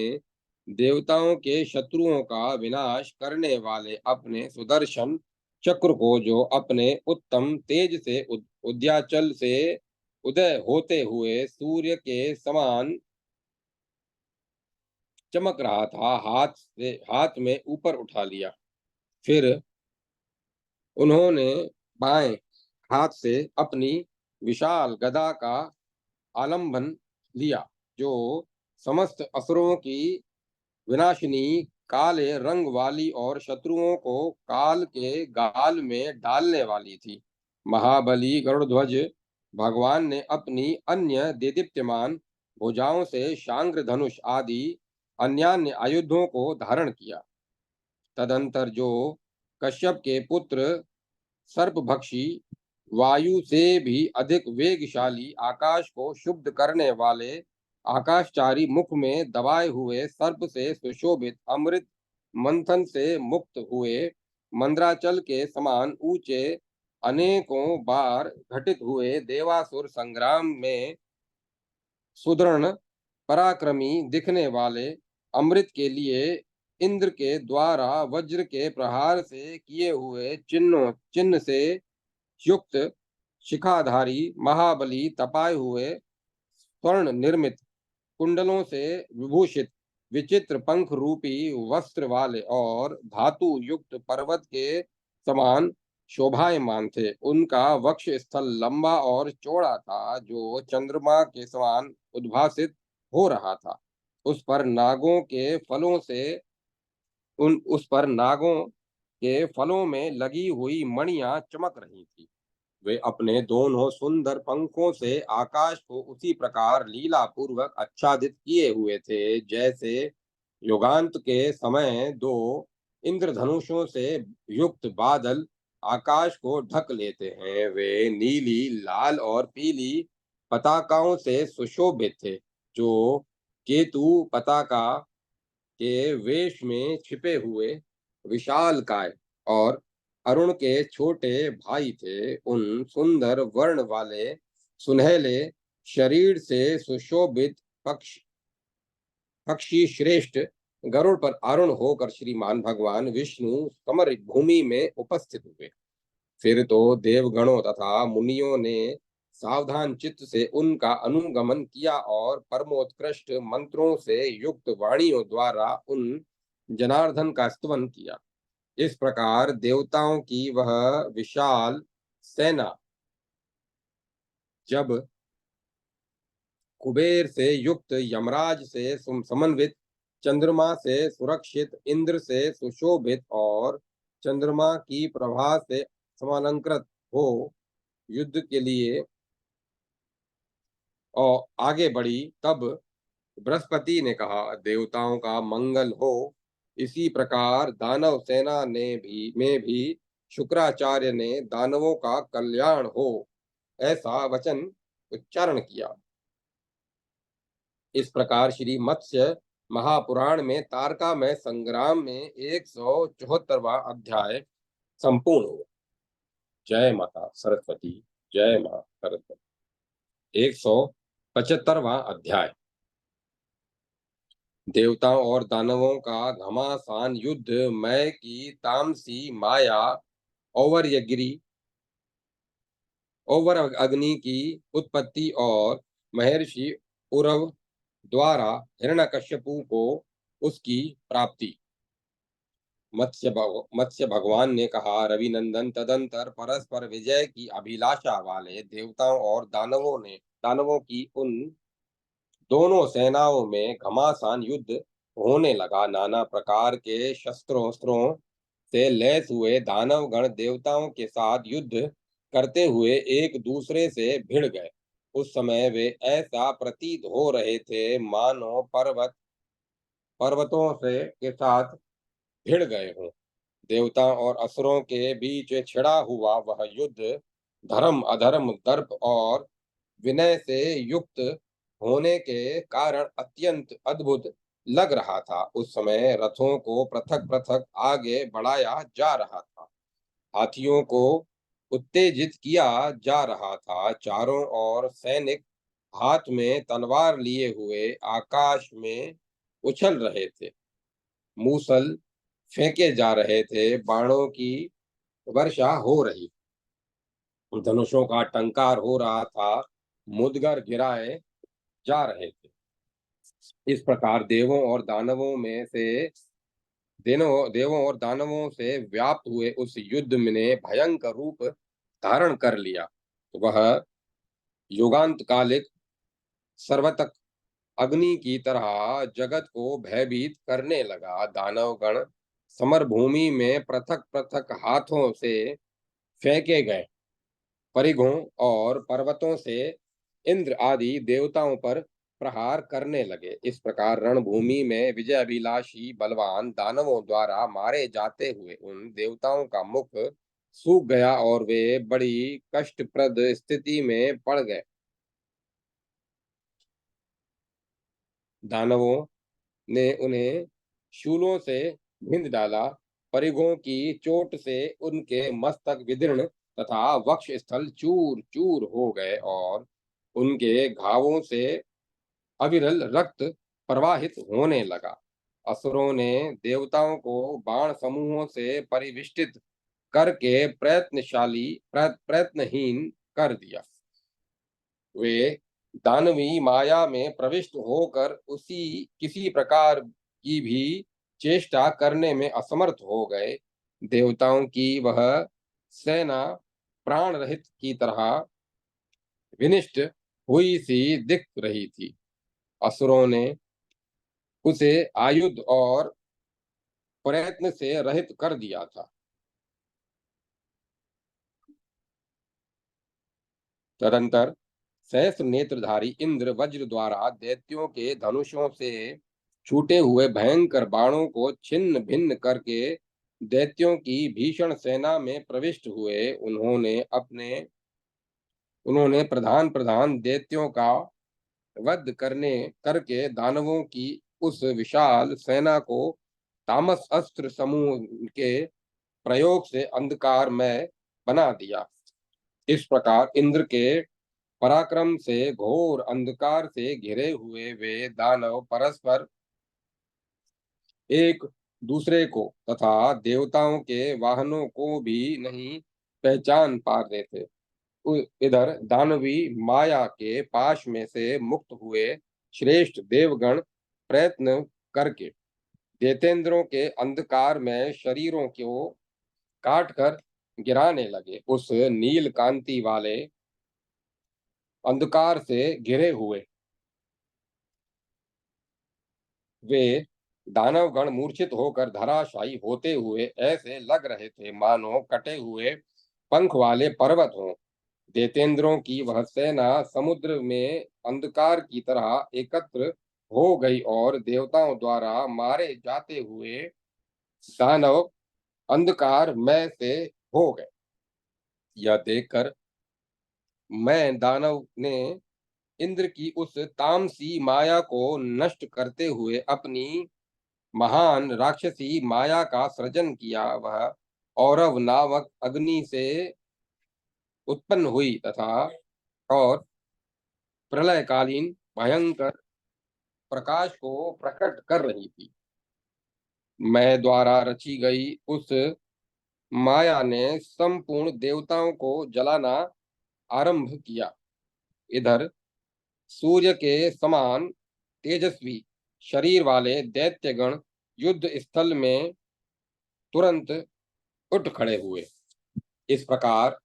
देवताओं के शत्रुओं का विनाश करने वाले अपने सुदर्शन चक्र को, जो अपने उत्तम तेज से उद्याचल से उदय होते हुए सूर्य के समान चमक रहा था, हाथ में ऊपर उठा लिया। फिर उन्होंने बाएं हाथ से अपनी विशाल गदा का आलंबन लिया, जो समस्त असुरों की विनाशिनी काले रंग वाली और शत्रुओं को काल के गाल में डालने वाली थी। महाबली गरुड़ध्वज भगवान ने अपनी अन्य देदीप्यमान भुजाओं से शांग्र धनुष आदि अन्यान्य आयुधों को धारण किया। तदंतर जो कश्यप के पुत्र सर्पभक्षी, वायु से भी अधिक वेगशाली, आकाश को शुद्ध करने वाले आकाशचारी, मुख में दबाए हुए सर्प से सुशोभित, अमृत मंथन से मुक्त हुए, मंद्राचल के समान ऊंचे, अनेकों बार घटित हुए देवासुर संग्राम में सुदृढ़ पराक्रमी दिखने वाले, अमृत के लिए इंद्र के द्वारा वज्र के प्रहार से किए हुए चिन्ह से युक्त शिखाधारी महाबली, तपाए हुए स्वर्ण निर्मित कुंडलों से विभूषित, विचित्र पंख रूपी वस्त्र वाले और धातु युक्त पर्वत के समान शोभायमान थे। उनका वक्ष स्थल लंबा और चौड़ा था, जो चंद्रमा के समान उद्भासित हो रहा था। उस पर नागों के फलों में लगी हुई मणियां चमक रही थी। वे अपने दोनों सुंदर पंखों से आकाश को उसी प्रकार लीला पूर्वक आच्छादित किए हुए थे, जैसे युगांत के समय दो इंद्रधनुषों से युक्त बादल आकाश को ढक लेते हैं। वे नीली, लाल और पीली पताकाओं से सुशोभित थे, जो केतु पताका के वेश में छिपे हुए विशालकाय और अरुण के छोटे भाई थे। उन सुंदर वर्ण वाले सुनहले शरीर से सुशोभित पक्षी श्रेष्ठ गरुड़ पर आरूढ़ होकर श्रीमान भगवान विष्णु समर भूमि में उपस्थित हुए। फिर तो देवगणों तथा मुनियों ने सावधान चित्त से उनका अनुगमन किया और परमोत्कृष्ट मंत्रों से युक्त वाणियों द्वारा उन जनार्दन का स्तवन किया। इस प्रकार देवताओं की वह विशाल सेना जब कुबेर से युक्त, यमराज से समन्वित, चंद्रमा से सुरक्षित, इंद्र से सुशोभित और चंद्रमा की प्रभा से समालंकृत हो युद्ध के लिए और आगे बढ़ी, तब बृहस्पति ने कहा, देवताओं का मंगल हो। इसी प्रकार दानव सेना में भी शुक्राचार्य ने दानवों का कल्याण हो, ऐसा वचन उच्चारण किया। इस प्रकार श्री मत्स्य महापुराण में तारकामय संग्राम में 174वां अध्याय संपूर्ण हुआ। जय माता सरस्वती। जय मां सरस्वती। 175वां अध्याय। देवताओं और दानवों का घमासान युद्ध। मय की तामसी माया ओवर अग्नि की उत्पत्ति और महर्षि उरव द्वारा हिरण्यकश्यपु को उसकी प्राप्ति। मत्स्य भगवान ने कहा, रविनंदन, तदंतर परस्पर विजय की अभिलाषा वाले देवताओं और दानवों की उन दोनों सेनाओं में घमासान युद्ध होने लगा। नाना प्रकार के शस्त्रों से लैस हुए दानवगण देवताओं के साथ युद्ध करते हुए एक दूसरे से भिड़ गए। उस समय वे ऐसा प्रतीत हो रहे थे मानो पर्वतों से के साथ भिड़ गए हों। देवताओं और असुरों के बीच छिड़ा हुआ वह युद्ध धर्म, अधर्म, दर्प और विनय से युक्त होने के कारण अत्यंत अद्भुत लग रहा था। उस समय रथों को पृथक पृथक आगे बढ़ाया जा रहा था, हाथियों को उत्तेजित किया जा रहा था। चारों ओर सैनिक हाथ में तलवार लिए हुए आकाश में उछल रहे थे, मूसल फेंके जा रहे थे, बाणों की वर्षा हो रही, धनुषों का टंकार हो रहा था, मुदगर गिराए जा रहे थे। इस प्रकार देवों और दानवों से व्याप्त हुए उस युद्ध ने भयंकर रूप धारण कर लिया। वह युगांतकालिक सर्वतक अग्नि की तरह जगत को भयभीत करने लगा। दानवगण समर भूमि में पृथक पृथक हाथों से फेंके गए परिघों और पर्वतों से इंद्र आदि देवताओं पर प्रहार करने लगे। इस प्रकार रणभूमि में विजयाभिलाषी बलवान दानवों द्वारा मारे जाते हुए उन देवताओं का मुख सूख गया और वे बड़ी कष्टप्रद स्थिति में पड़ गए। दानवों ने उन्हें शूलों से भिंद डाला, परिघों की चोट से उनके मस्तक विदीर्ण तथा वक्ष स्थल चूर चूर हो गए और उनके घावों से अविरल रक्त प्रवाहित होने लगा। असुरों ने देवताओं को बाण समूहों से परिविष्टित करके प्रयत्नहीन कर दिया। वे दानवी माया में प्रविष्ट होकर उसी किसी प्रकार की भी चेष्टा करने में असमर्थ हो गए। देवताओं की वह सेना प्राण रहित की तरह विनिष्ट हुई सी दिख रही थी। असुरों ने उसे आयुध और प्रयत्न से रहित कर दिया था। तदंतर सहस्र नेत्रधारी इंद्र वज्र द्वारा दैत्यों के धनुषों से छूटे हुए भयंकर बाणों को छिन्न भिन्न करके दैत्यों की भीषण सेना में प्रविष्ट हुए। उन्होंने प्रधान प्रधान दैत्यों का वध करके दानवों की उस विशाल सेना को तामस अस्त्र समूह के प्रयोग से अंधकारमय बना दिया। इस प्रकार इंद्र के पराक्रम से घोर अंधकार से घिरे हुए वे दानव परस्पर एक दूसरे को तथा देवताओं के वाहनों को भी नहीं पहचान पा रहे थे। इधर दानवी माया के पाश में से मुक्त हुए श्रेष्ठ देवगण प्रयत्न करके दैतेंद्रों के अंधकार में शरीरों को काट कर गिराने लगे। उस नील कांति वाले अंधकार से घिरे हुए वे दानवगण मूर्छित होकर धराशायी होते हुए ऐसे लग रहे थे मानो कटे हुए पंख वाले पर्वत हों। दैतेंद्रों की वह सेना समुद्र में अंधकार की तरह एकत्र हो गई और देवताओं द्वारा मारे जाते हुए दानव अंधकार में से हो गए। यह देखकर मैं दानव ने इंद्र की उस तामसी माया को नष्ट करते हुए अपनी महान राक्षसी माया का सृजन किया। वह औरव नामक अग्नि से उत्पन्न हुई तथा और प्रलयकालीन भयंकर प्रकाश को प्रकट कर रही थी। मैं द्वारा रची गई उस माया ने संपूर्ण देवताओं को जलाना आरंभ किया। इधर सूर्य के समान तेजस्वी शरीर वाले दैत्यगण युद्ध स्थल में तुरंत उठ खड़े हुए। इस प्रकार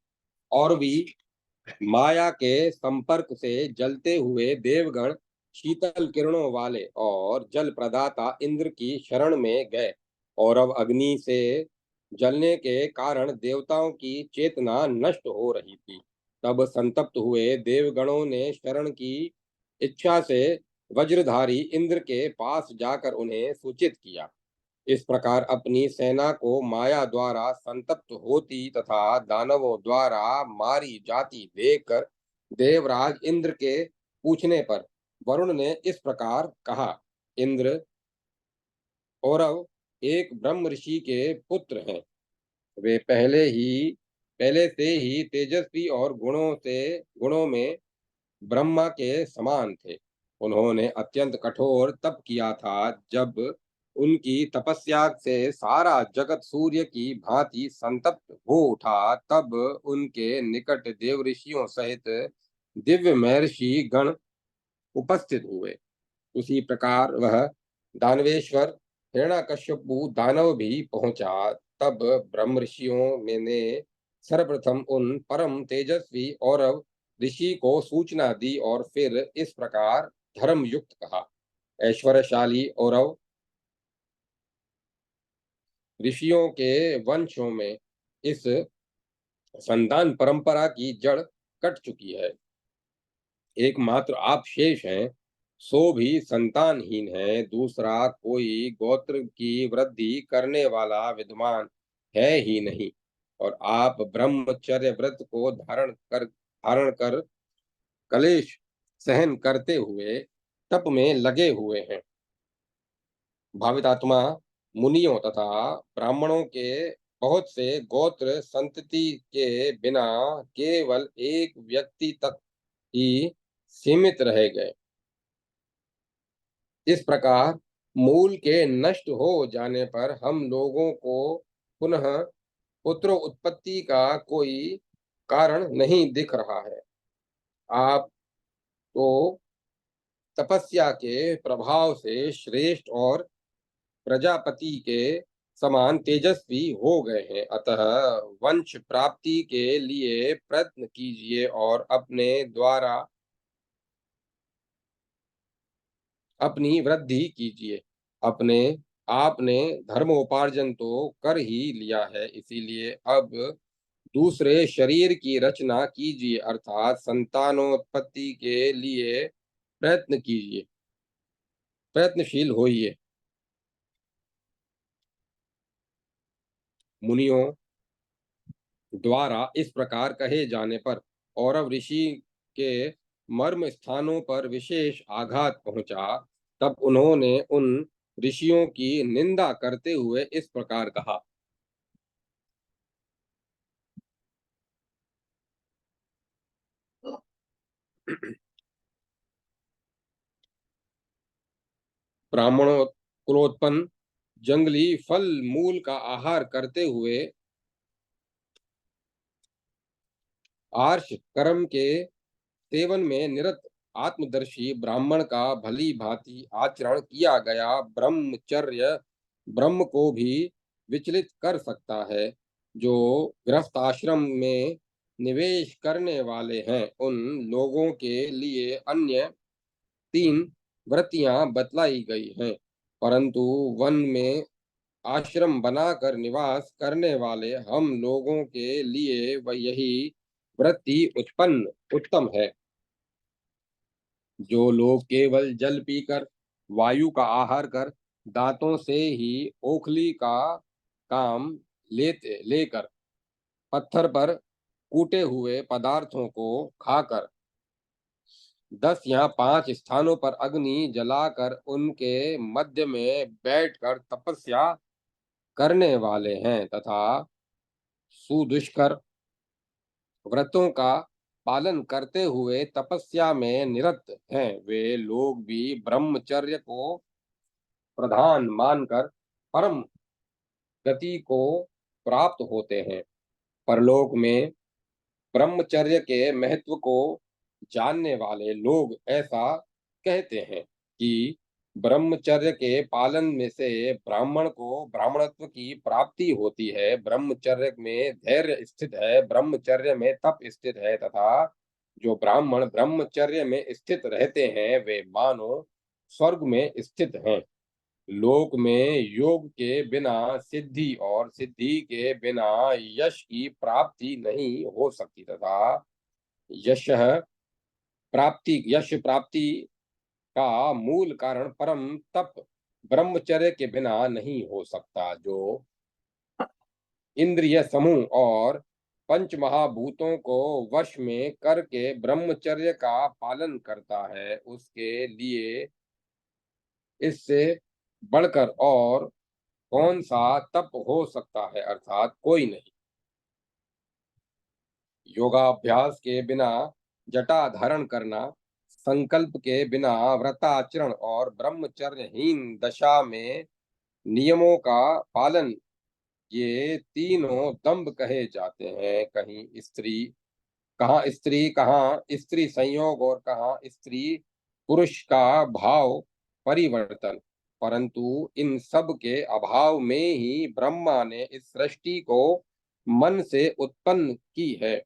और भी माया के संपर्क से जलते हुए देवगण शीतल किरणों वाले और जल प्रदाता इंद्र की शरण में गए। और अब अग्नि से जलने के कारण देवताओं की चेतना नष्ट हो रही थी। तब संतप्त हुए देवगणों ने शरण की इच्छा से वज्रधारी इंद्र के पास जाकर उन्हें सूचित किया। इस प्रकार अपनी सेना को माया द्वारा संतप्त होती तथा दानवों द्वारा मारी जाती देखकर देवराज इंद्र के पूछने पर वरुण ने इस प्रकार कहा। इंद्र, औरव एक ब्रह्म ऋषि के पुत्र हैं। वे पहले से ही तेजस्वी और गुणों में ब्रह्मा के समान थे। उन्होंने अत्यंत कठोर तप किया था। जब उनकी तपस्या से सारा जगत सूर्य की भांति संतप्त हो उठा, तब उनके निकट देव ऋषियों सहित दिव्य महर्षि गण उपस्थित हुए। उसी प्रकार वह दानवेश्वर हिरण्यकश्यपु दानव भी पहुंचा। तब ब्रह्म ऋषियों में ने सर्वप्रथम उन परम तेजस्वी औरव ऋषि को सूचना दी और फिर इस प्रकार धर्म युक्त कहा। ऐश्वर्यशाली औरव ऋषियों के वंशों में इस संतान परंपरा की जड़ कट चुकी है। एकमात्र आप शेष हैं, सो भी संतानहीन है। दूसरा कोई गोत्र की वृद्धि करने वाला विद्वान है ही नहीं। और आप ब्रह्मचर्य व्रत को धारण कर कलेश सहन करते हुए तप में लगे हुए हैं। भावितात्मा मुनियों तथा ब्राह्मणों के बहुत से गोत्र संतति के बिना केवल एक व्यक्ति तक ही सीमित रह गए। इस प्रकार मूल के नष्ट हो जाने पर हम लोगों को पुनः पुत्र उत्पत्ति का कोई कारण नहीं दिख रहा है। आप तो तपस्या के प्रभाव से श्रेष्ठ और प्रजापति के समान तेजस्वी हो गए हैं। अतः वंश प्राप्ति के लिए प्रयत्न कीजिए और अपने द्वारा अपनी वृद्धि कीजिए। अपने आपने धर्मोपार्जन तो कर ही लिया है, इसीलिए अब दूसरे शरीर की रचना कीजिए, अर्थात संतानोत्पत्ति के लिए प्रयत्न कीजिए, प्रयत्नशील होइए। मुनियों द्वारा इस प्रकार कहे जाने पर औरव ऋषि के मर्म स्थानों पर विशेष आघात पहुंचा। तब उन्होंने उन ऋषियों की निंदा करते हुए इस प्रकार कहा। ब्राह्मणों क्रोधपन जंगली फल मूल का आहार करते हुए आर्ष कर्म के सेवन में निरत आत्मदर्शी ब्राह्मण का भली भांति आचरण किया गया ब्रह्मचर्य ब्रह्म को भी विचलित कर सकता है। जो गृहस्थ आश्रम में निवेश करने वाले हैं उन लोगों के लिए अन्य 3 वृत्तियां बतलाई गई हैं, परंतु वन में आश्रम बनाकर निवास करने वाले हम लोगों के लिए वह यही वृत्ति उत्पन्न उत्तम है। जो लोग केवल जल पीकर वायु का आहार कर दांतों से ही ओखली का काम लेकर पत्थर पर कूटे हुए पदार्थों को खाकर 10 या 5 स्थानों पर अग्नि जलाकर उनके मध्य में बैठकर तपस्या करने वाले हैं तथा सुदुष्कर व्रतों का पालन करते हुए तपस्या में निरत हैं, वे लोग भी ब्रह्मचर्य को प्रधान मानकर परम गति को प्राप्त होते हैं। परलोक में ब्रह्मचर्य के महत्व को जानने वाले लोग ऐसा कहते हैं कि ब्रह्मचर्य के पालन में से ब्राह्मण को ब्राह्मणत्व की प्राप्ति होती है, ब्रह्मचर्य में धैर्य स्थित है, ब्रह्मचर्य में तप स्थित है तथा जो ब्राह्मण ब्रह्मचर्य में स्थित रहते हैं वे मानो स्वर्ग में स्थित हैं। लोक में योग के बिना सिद्धि और सिद्धि के बिना यश की प्राप्ति नहीं हो सकती तथा यश प्राप्ति का मूल कारण परम तप ब्रह्मचर्य के बिना नहीं हो सकता। जो इंद्रिय समूह और पंच महाभूतों को वश में करके ब्रह्मचर्य का पालन करता है उसके लिए इससे बढ़कर और कौन सा तप हो सकता है, अर्थात कोई नहीं। योगाभ्यास के बिना जटा धारण करना, संकल्प के बिना व्रताचरण और ब्रह्मचर्यहीन दशा में नियमों का पालन, ये तीनों दंभ कहे जाते हैं। कहाँ स्त्री संयोग और कहाँ स्त्री पुरुष का भाव परिवर्तन, परंतु इन सब के अभाव में ही ब्रह्मा ने इस सृष्टि को मन से उत्पन्न की है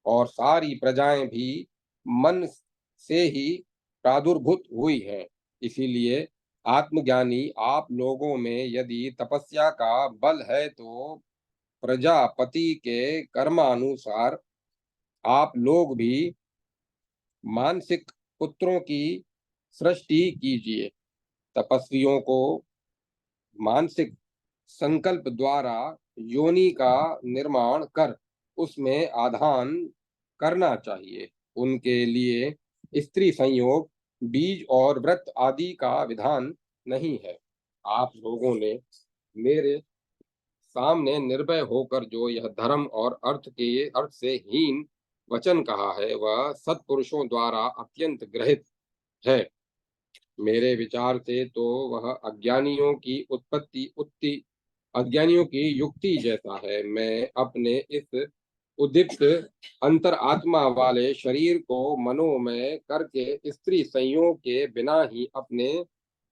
और सारी प्रजाएं भी मन से ही प्रादुर्भूत हुई हैं। इसीलिए आत्मज्ञानी आप लोगों में यदि तपस्या का बल है तो प्रजापति के कर्मानुसार आप लोग भी मानसिक पुत्रों की सृष्टि कीजिए। तपस्वियों को मानसिक संकल्प द्वारा योनि का निर्माण कर उसमें आधान करना चाहिए। उनके लिए स्त्री संयोग, बीज और व्रत आदि का विधान नहीं है। आप लोगों ने मेरे सामने निर्भय होकर जो यह धर्म और अर्थ से हीन वचन कहा है वह सत्पुरुषों द्वारा अत्यंत गृहीत है। मेरे विचार से तो वह अज्ञानियों की युक्ति जैसा है। मैं अपने इस उद्दीप्त अंतर आत्मा वाले शरीर को मनोमय करके स्त्री संयोग के बिना ही अपने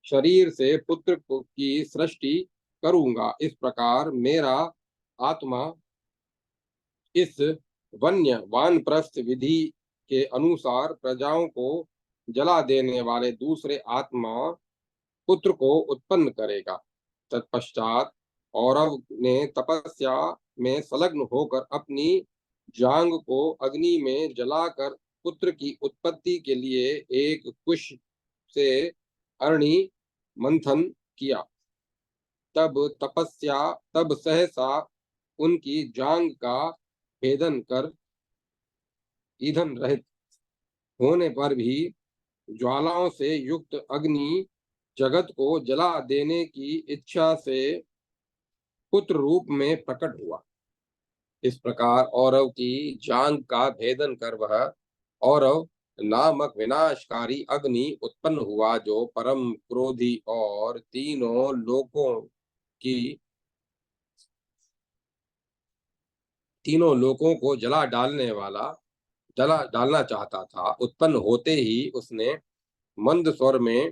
शरीर से की सृष्टि करूंगा। इस प्रकार मेरा आत्मा इस वन्य वानप्रस्थ विधि के अनुसार प्रजाओं को जला देने वाले दूसरे आत्मा पुत्र को उत्पन्न करेगा। तत्पश्चात औरव ने तपस्या में संलग्न होकर अपनी जांग को अग्नि में जलाकर पुत्र की उत्पत्ति के लिए एक कुश से अरणि मंथन किया। तब सहसा उनकी जांग का भेदन कर ईंधन रहित होने पर भी ज्वालाओं से युक्त अग्नि जगत को जला देने की इच्छा से पुत्र रूप में प्रकट हुआ। इस प्रकार औरव की जांग का भेदन कर वह औरव नामक विनाशकारी अग्नि उत्पन्न हुआ, जो परम क्रोधी और की तीनों लोकों को जला डालना चाहता था। उत्पन्न होते ही उसने मंद स्वर में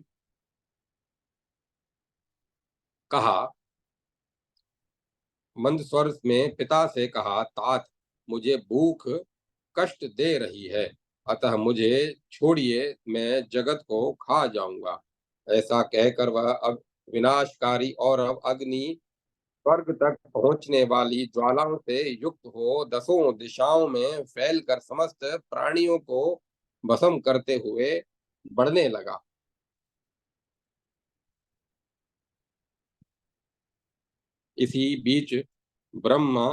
कहा मंद स्वर में पिता से कहा, तात, मुझे भूख कष्ट दे रही है, अतः मुझे छोड़िए, मैं जगत को खा जाऊंगा। ऐसा कहकर वह अब विनाशकारी और अब अग्नि स्वर्ग तक पहुंचने वाली ज्वालाओं से युक्त हो दसों दिशाओं में फैलकर समस्त प्राणियों को भस्म करते हुए बढ़ने लगा। इसी बीच ब्रह्मा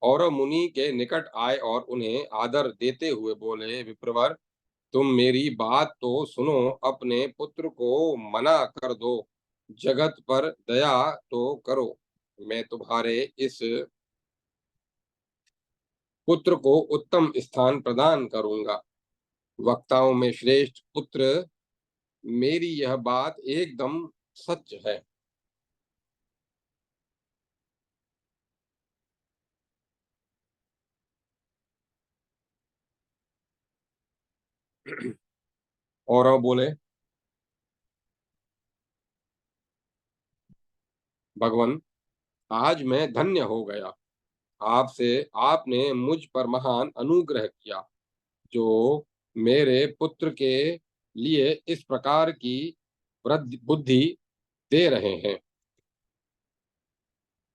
और मुनि के निकट आए और उन्हें आदर देते हुए बोले, विप्रवर, तुम मेरी बात तो सुनो, अपने पुत्र को मना कर दो, जगत पर दया तो करो। मैं तुम्हारे इस पुत्र को उत्तम स्थान प्रदान करूंगा। वक्ताओं में श्रेष्ठ पुत्र, मेरी यह बात एकदम सच है। और बोले, भगवान, आज मैं धन्य हो गया। आपसे आपने मुझ पर महान अनुग्रह किया, जो मेरे पुत्र के लिए इस प्रकार की बुद्धि दे रहे हैं।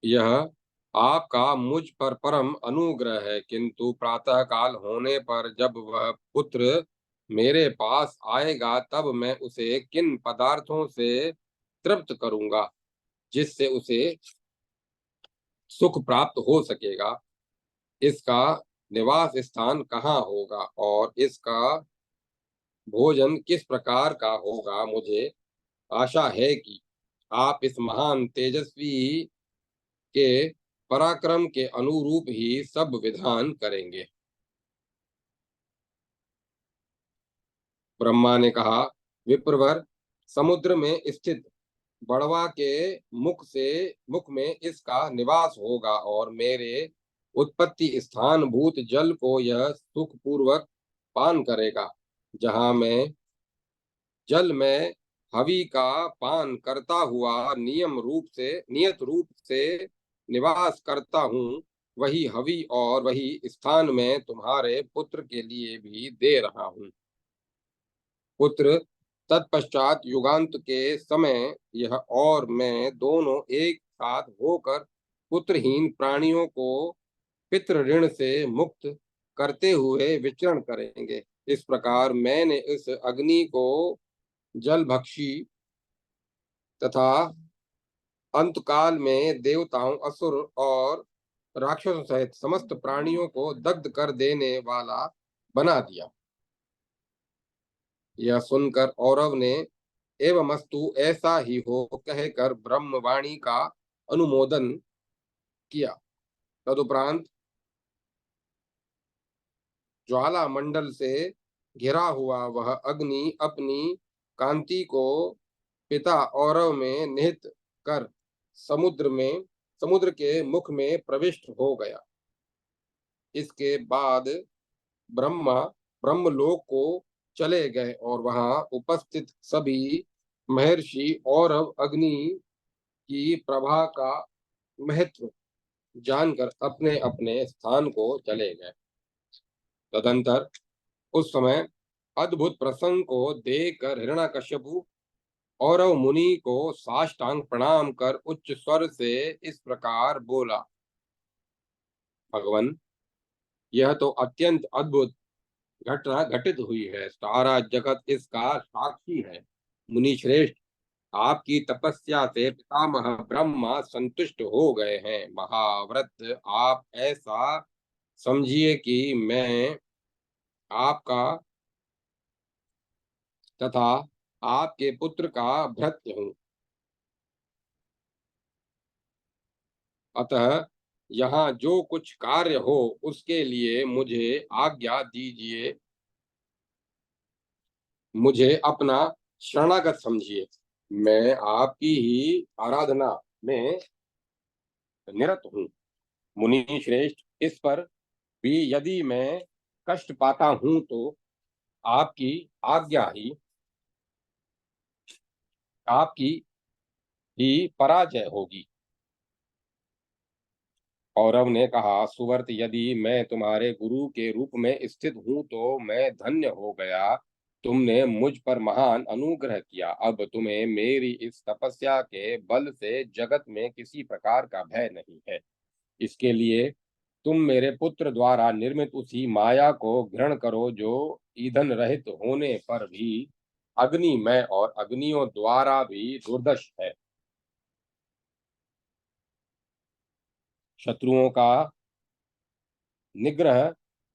यह आपका मुझ पर परम अनुग्रह है, किंतु प्रातः काल होने पर जब वह पुत्र मेरे पास आएगा, तब मैं उसे किन पदार्थों से तृप्त करूंगा, जिससे उसे सुख प्राप्त हो सकेगा। इसका निवास स्थान कहाँ होगा और इसका भोजन किस प्रकार का होगा। मुझे आशा है कि आप इस महान तेजस्वी के पराक्रम के अनुरूप ही सब विधान करेंगे। ब्रह्मा ने कहा, विप्रवर, समुद्र में स्थित बड़वा के मुख में इसका निवास होगा और मेरे उत्पत्ति स्थान भूत जल को यह सुख पूर्वक पान करेगा। जहां मैं जल में हवि का पान करता हुआ नियत रूप से निवास करता हूँ, वही हवि और वही स्थान मैं तुम्हारे पुत्र के लिए भी दे रहा हूँ। पुत्र, तत्पश्चात युगांत के समय यह और मैं दोनों एक साथ होकर पुत्रहीन प्राणियों को पितृ ऋण से मुक्त करते हुए विचरण करेंगे। इस प्रकार मैंने इस अग्नि को जलभक्षी तथा अंतकाल में देवताओं, असुर और राक्षसों सहित समस्त प्राणियों को दग्ध कर देने वाला बना दिया। यह सुनकर औरव ने एवमस्तु, ऐसा ही हो, कहकर ब्रह्मवाणी का अनुमोदन किया। तदुपरांत ज्वाला मंडल से घिरा हुआ वह अग्नि अपनी कांति को पिता औरव में निहित कर समुद्र के मुख में प्रविष्ट हो गया। इसके बाद ब्रह्मा ब्रह्मलोक को चले गए और वहां उपस्थित सभी महर्षि औरव अग्नि की प्रभा का महत्व जानकर अपने अपने स्थान को चले गए। तदंतर उस समय अद्भुत प्रसंग को देखकर हिरण्यकश्यपु औरव मुनि को साष्टांग प्रणाम कर उच्च स्वर से इस प्रकार बोला, भगवान, यह तो अत्यंत अद्भुत घटना घटित हुई है। सारा जगत इसका साक्षी है। मुनि श्रेष्ठ, आपकी तपस्या से पितामह ब्रह्मा संतुष्ट हो गए हैं। महाव्रत, आप ऐसा समझिए कि मैं आपका तथा आपके पुत्र का भृत्य हूँ। अतः यहाँ जो कुछ कार्य हो उसके लिए मुझे आज्ञा दीजिए। मुझे अपना शरणागत समझिए। मैं आपकी ही आराधना में निरत हूँ। मुनि श्रेष्ठ, इस पर भी यदि मैं कष्ट पाता हूँ तो आपकी आज्ञा ही आपकी ही पराजय होगी। औरव ने कहा, सुवर्त, यदि मैं तुम्हारे गुरु के रूप में स्थित हूँ तो मैं धन्य हो गया। तुमने मुझ पर महान अनुग्रह किया। अब तुम्हें मेरी इस तपस्या के बल से जगत में किसी प्रकार का भय नहीं है। इसके लिए तुम मेरे पुत्र द्वारा निर्मित उसी माया को ग्रहण करो जो ईंधन रहित होने पर भी अग्निमय और अग्नियों द्वारा भी दुर्दश है। शत्रुओं का निग्रह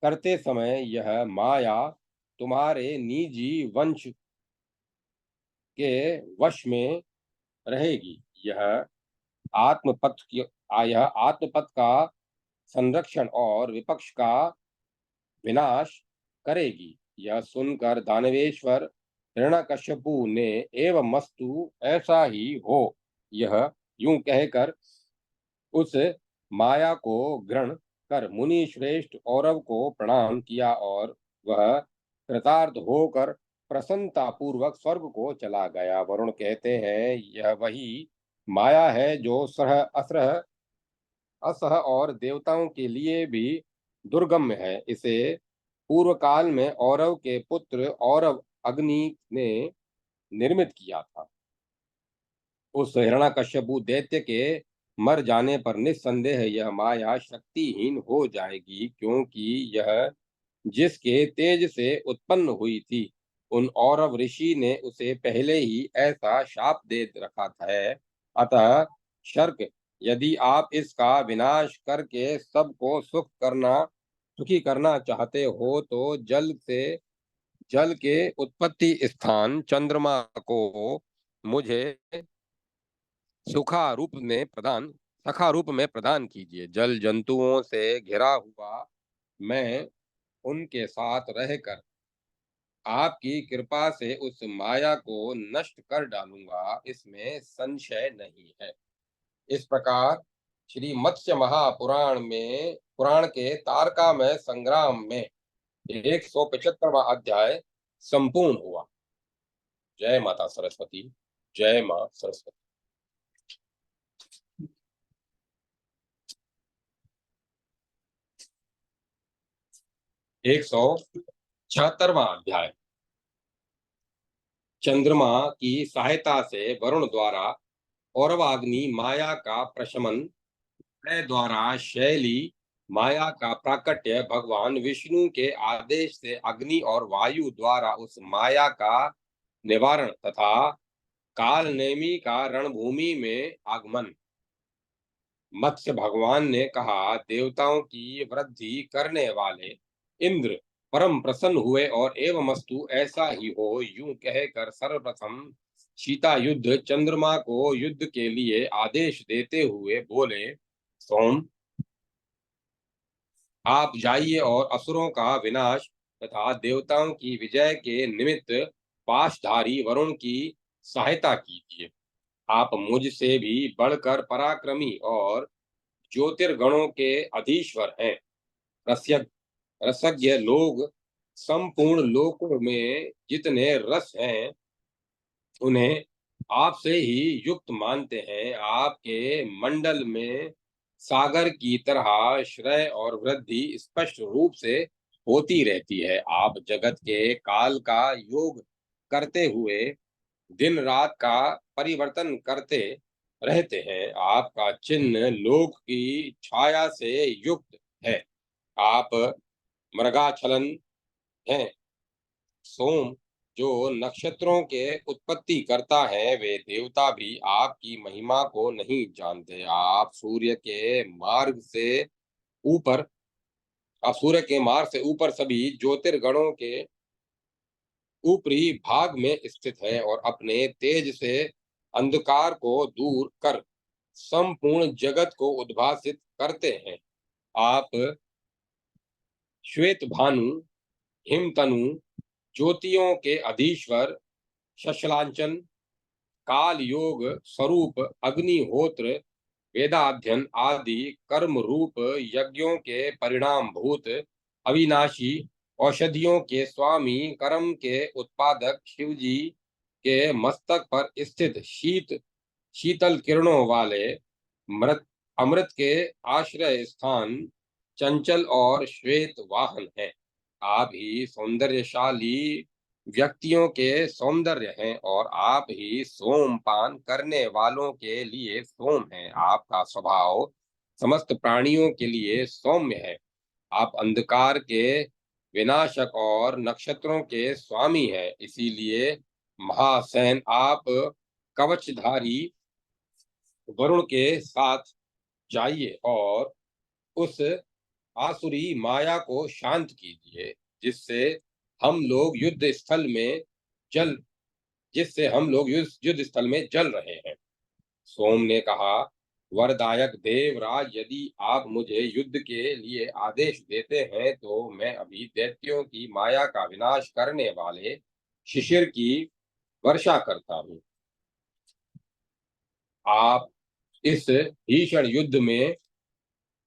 करते समय यह माया तुम्हारे निजी वंश के वश में रहेगी। आत्मपथ यह आत्मपथ का संरक्षण और विपक्ष का विनाश करेगी। यह सुनकर दानवेश्वर हिरण्यकश्यपु ने, एवं मस्तु, ऐसा ही हो, यह यूं कहकर उस माया को ग्रहण कर मुनि श्रेष्ठ औरव को प्रणाम किया और वह कृतार्थ होकर प्रसन्नता पूर्वक स्वर्ग को चला गया। वरुण कहते हैं, यह वही माया है जो सह असह असह और देवताओं के लिए भी दुर्गम्य है। इसे पूर्व काल में औरव के पुत्र औरव अग्नि ने निर्मित किया था। उस हिरण्यकश्यपु दैत्य के मर जाने पर निस्संदेह यह माया शक्तिहीन हो जाएगी, क्योंकि यह जिसके तेज से उत्पन्न हुई थी, उन औरव ऋषि ने उसे पहले ही ऐसा शाप दे रखा है। अतः शर्क, यदि आप इसका विनाश करके सबको सुखी करना चाहते हो तो जल के उत्पत्ति स्थान चंद्रमा को मुझे सुखा रूप में प्रदान सखा रूप में प्रदान कीजिए। जल जंतुओं से घिरा हुआ मैं उनके साथ रहकर आपकी कृपा से उस माया को नष्ट कर डालूंगा, इसमें संशय नहीं है। इस प्रकार श्री मत्स्य महापुराण में पुराण के तारकामय संग्राम में 175वां अध्याय संपूर्ण हुआ। जय माता सरस्वती। जय मां सरस्वती। 176वां अध्याय। चंद्रमा की सहायता से वरुण द्वारा औरवाग्नि माया का प्रशमन, प्रलय द्वारा शैली माया का प्राकट्य, भगवान विष्णु के आदेश से अग्नि और वायु द्वारा उस माया का निवारण तथा काल नेमी का रणभूमि में आगमन। मत्स्य भगवान ने कहा, देवताओं की वृद्धि करने वाले इंद्र परम प्रसन्न हुए और एवमस्तु, ऐसा ही हो, यूं कहकर सर्वप्रथम सीता युद्ध चंद्रमा को युद्ध के लिए आदेश देते हुए बोले, सोम, आप जाइए और असुरों का विनाश तथा देवताओं की विजय के निमित्त पाशधारी वरुण की सहायता कीजिए। आप मुझसे भी बढ़कर पराक्रमी और ज्योतिर्गणों के अधीश्वर हैं। रस्य रसज्ञ लोग संपूर्ण लोकों में जितने रस हैं उन्हें आपसे ही युक्त मानते हैं। आपके मंडल में सागर की तरह श्रेय और वृद्धि स्पष्ट रूप से होती रहती है। आप जगत के काल का योग करते हुए दिन रात का परिवर्तन करते रहते हैं। आपका चिन्ह लोक की छाया से युक्त है। आप मृगाछलन हैं। सोम, जो नक्षत्रों के उत्पत्ति करता है, वे देवता भी आपकी महिमा को नहीं जानते। ऊपर आप सूर्य के मार्ग से ऊपर सभी ज्योतिर्गणों के ऊपरी भाग में स्थित है और अपने तेज से अंधकार को दूर कर संपूर्ण जगत को उद्भासित करते हैं। आप श्वेत भानु, हिमतनु, ज्योतियों के अधीश्वर, शशलांचन, काल योग स्वरूप, अग्निहोत्र, वेदाध्ययन आदि कर्म रूप यज्ञों के परिणाम भूत, अविनाशी, औषधियों के स्वामी, कर्म के उत्पादक शिव जी के मस्तक पर स्थित शीतल किरणों वाले, मृत अमृत के आश्रय स्थान, चंचल और श्वेत वाहन हैं। आप ही सौंदर्यशाली व्यक्तियों के सौंदर्य हैं और आप ही सोमपान करने वालों के लिए सोम हैं। आपका स्वभाव समस्त प्राणियों के लिए सौम्य है। आप अंधकार के विनाशक और नक्षत्रों के स्वामी हैं। इसीलिए महासैन आप कवचधारी वरुण के साथ जाइए और उस आसुरी माया को शांत कीजिए, जिससे हम लोग युद्ध स्थल में जल जिससे हम लोग युद्ध स्थल में जल रहे हैं। सोम ने कहा, वरदायक देवराज, यदि आप मुझे युद्ध के लिए आदेश देते हैं तो मैं अभी दैत्यों की माया का विनाश करने वाले शिशिर की वर्षा करता हूँ। आप इस भीषण युद्ध में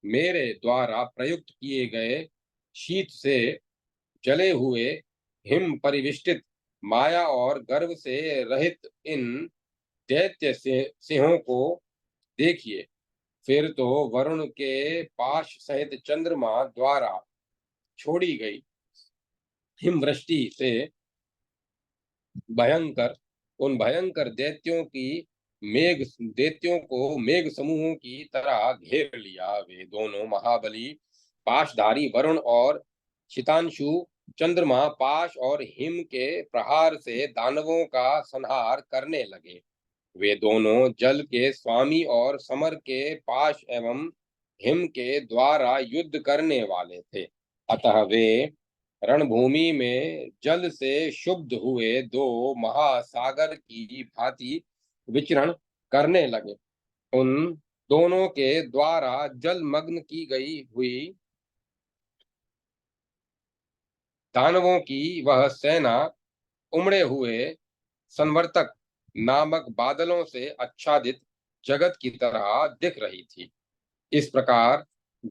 मेरे द्वारा प्रयुक्त किए गए शीत से जले हुए हिम परिविष्टित माया और गर्व से रहित इन दैत्य सिंहों को देखिए। फिर तो वरुण के पाश सहित चंद्रमा द्वारा छोड़ी गई हिमवृष्टि से भयंकर उन भयंकर दैत्यों को मेघ समूहों की तरह घेर लिया। वे दोनों महाबली पाशधारी वरुण और शितांशु चंद्रमा पाश और हिम के प्रहार से दानवों का संहार करने लगे। वे दोनों जल के स्वामी और समर के पाश एवं हिम के द्वारा युद्ध करने वाले थे। अतः वे रणभूमि में जल से शुद्ध हुए दो महासागर की भांति विचरण करने लगे। उन दोनों के द्वारा जलमग्न की गई हुई दानवों की वह सेना उमड़े हुए संवर्तक नामक बादलों से आच्छादित जगत की तरह दिख रही थी। इस प्रकार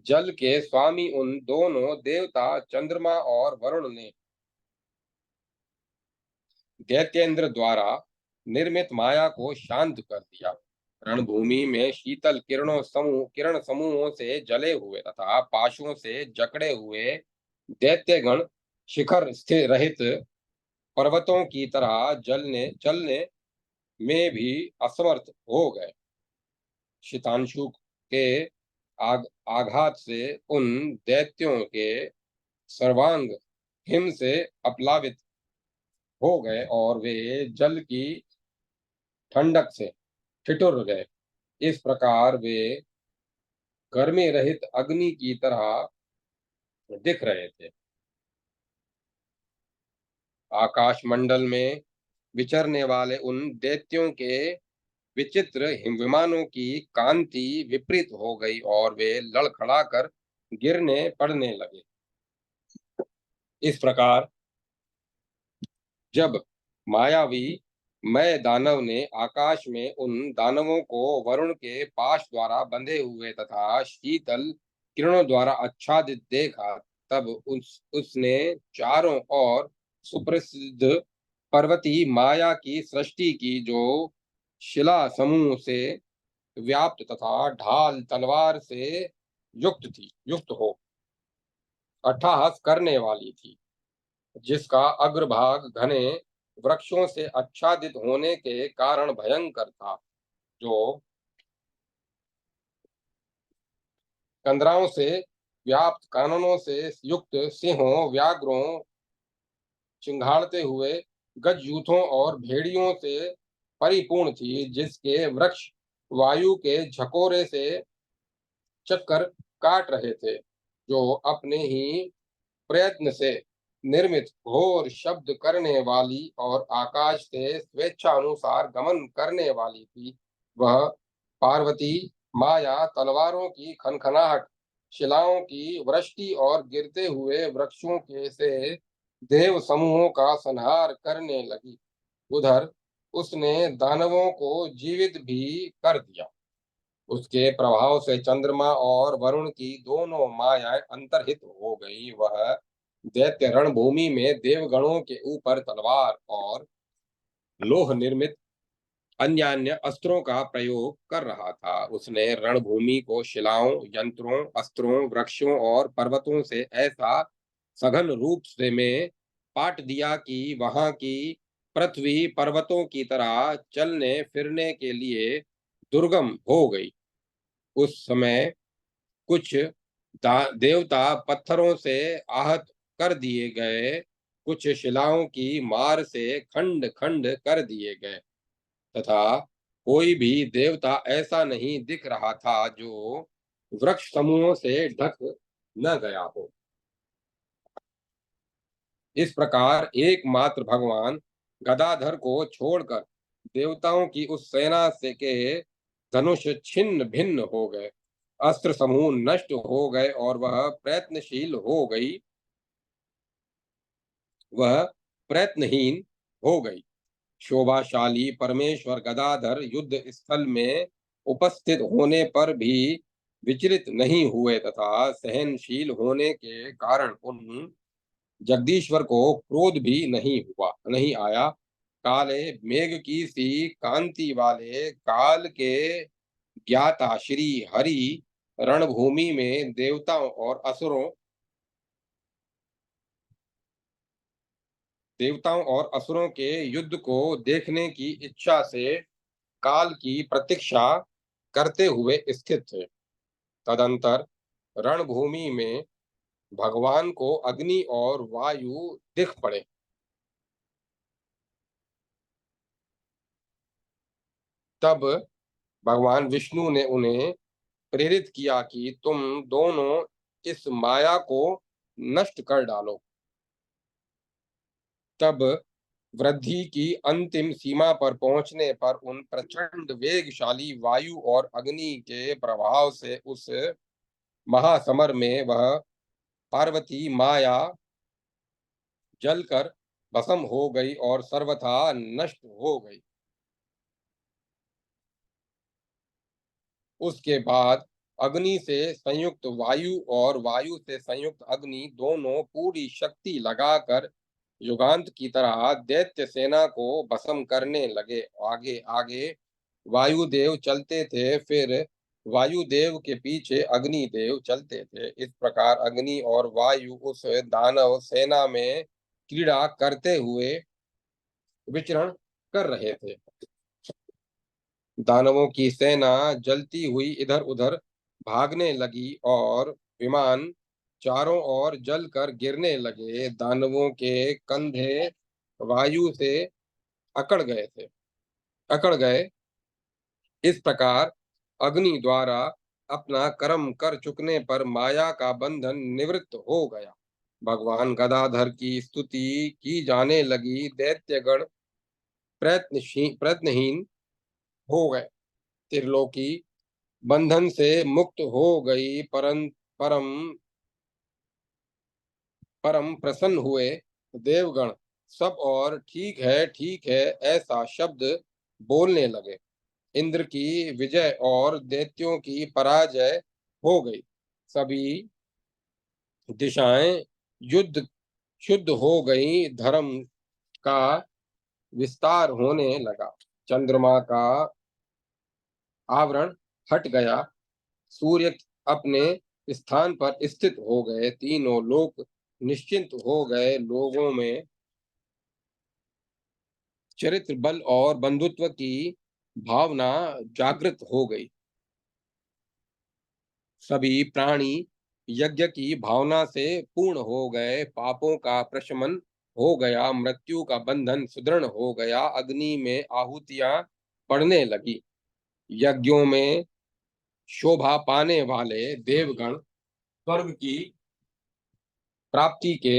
जल के स्वामी उन दोनों देवता चंद्रमा और वरुण ने दैत्येंद्र द्वारा निर्मित माया को शांत कर दिया। रणभूमि में शीतल किरण समूहों से जले हुए तथा पाशों से जकड़े हुए दैत्यगण शिखर स्थिर रहित पर्वतों की तरह चलने में भी असमर्थ हो गए। शितांशु के आघात से उन दैत्यों के सर्वांग हिम से अपलावित हो गए और वे जल की ठंडक से ठिठुर गए। इस प्रकार वे गर्मी रहित अग्नि की तरह दिख रहे थे। आकाश मंडल में विचरने वाले उन दैत्यों के विचित्र विमानों की कांति विपरीत हो गई और वे लड़खड़ाकर गिरने पड़ने लगे। इस प्रकार जब मायावी मय दानव ने आकाश में उन दानवों को वरुण के पाश द्वारा बंधे हुए तथा शीतल किरणों द्वारा आच्छादित देखा, तब उसने चारों ओर सुप्रसिद्ध पर्वती माया की सृष्टि की, जो शिला समूह से व्याप्त तथा ढाल तलवार से युक्त हो अट्टहास करने वाली थी, जिसका अग्रभाग घने वृक्षों से आच्छादित होने के कारण भयंकर था, जो कंदराओं से व्याप्त काननों से युक्त सिंहों, व्याघ्रों, चिंघाड़ते हुए गजयूथों और भेड़ियों से परिपूर्ण थी, जिसके वृक्ष वायु के झकोरे से चक्कर काट रहे थे, जो अपने ही प्रयत्न से निर्मित घोर शब्द करने वाली और आकाश से स्वेच्छानुसार गमन करने वाली थी। वह पार्वती माया तलवारों की खनखनाहट, शिलाओं की वृष्टि और गिरते हुए वृक्षों के से देव समूहों का संहार करने लगी। उधर उसने दानवों को जीवित भी कर दिया। उसके प्रभाव से चंद्रमा और वरुण की दोनों मायाएं अंतर्हित हो गई। वह दैत्य रणभूमि में देवगणों के ऊपर तलवार और लोह निर्मित अन्य अन्य अस्त्रों का प्रयोग कर रहा था। उसने रणभूमि को शिलाओं, यंत्रों, अस्त्रों, वृक्षों और पर्वतों से ऐसा सघन रूप से में पाट दिया कि वहां की पृथ्वी पर्वतों की तरह चलने फिरने के लिए दुर्गम हो गई। उस समय कुछ देवता पत्थरों से आहत कर दिए गए, कुछ शिलाओं की मार से खंड खंड कर दिए गए, तथा कोई भी देवता ऐसा नहीं दिख रहा था जो वृक्ष समूहों से ढक न गया हो। इस प्रकार एकमात्र भगवान गदाधर को छोड़कर देवताओं की उस सेना से के धनुष छिन्न भिन्न हो गए, अस्त्र समूह नष्ट हो गए और वह प्रयत्नहीन हो गई। शोभाशाली परमेश्वर गदाधर युद्ध स्थल में उपस्थित होने पर भी विचलित नहीं हुए तथा सहनशील होने के कारण उन जगदीश्वर को क्रोध भी नहीं आया। काले मेघ की सी कांति वाले काल के ज्ञाता श्री हरि रणभूमि में देवताओं और असुरों के युद्ध को देखने की इच्छा से काल की प्रतीक्षा करते हुए स्थित थे। तदंतर रणभूमि में भगवान को अग्नि और वायु दिख पड़े। तब भगवान विष्णु ने उन्हें प्रेरित किया कि तुम दोनों इस माया को नष्ट कर डालो। तब वृद्धि की अंतिम सीमा पर पहुंचने पर उन प्रचंड वेगशाली वायु और अग्नि के प्रभाव से उस महासमर में वह पार्वती माया जलकर भस्म हो गई और सर्वथा नष्ट हो गई। उसके बाद अग्नि से संयुक्त वायु और वायु से संयुक्त अग्नि दोनों पूरी शक्ति लगाकर युगांत की तरह दैत्य सेना को भस्म करने लगे। आगे आगे वायुदेव चलते थे, फिर वायुदेव के पीछे अग्निदेव चलते थे। इस प्रकार अग्नि और वायु उस दानव सेना में क्रीड़ा करते हुए विचरण कर रहे थे। दानवों की सेना जलती हुई इधर उधर भागने लगी और विमान चारों ओर जलकर गिरने लगे। दानवों के कंधे वायु से अकड़ गए। इस प्रकार अग्नि द्वारा अपना कर्म कर चुकने पर माया का बंधन निवृत्त हो गया। भगवान गदाधर की स्तुति की जाने लगी। दैत्यगण प्रयत्नहीन हो गए। त्रिलोकी बंधन से मुक्त हो गई। परम परम प्रसन्न हुए देवगण सब और ठीक है ऐसा शब्द बोलने लगे। इंद्र की विजय और दैत्यों की पराजय हो गई। सभी दिशाएं युद्ध शुद्ध हो गई। धर्म का विस्तार होने लगा। चंद्रमा का आवरण हट गया। सूर्य अपने स्थान पर स्थित हो गए। तीनों लोक निश्चिंत हो गए। लोगों में चरित्र बल और बंधुत्व की भावना जागृत हो गई। सभी प्राणी यज्ञ की भावना से पूर्ण हो गए। पापों का प्रशमन हो गया, मृत्यु का बंधन सुदृढ़ हो गया, अग्नि में आहुतियां पड़ने लगी। यज्ञों में शोभा पाने वाले देवगण स्वर्ग की प्राप्ति के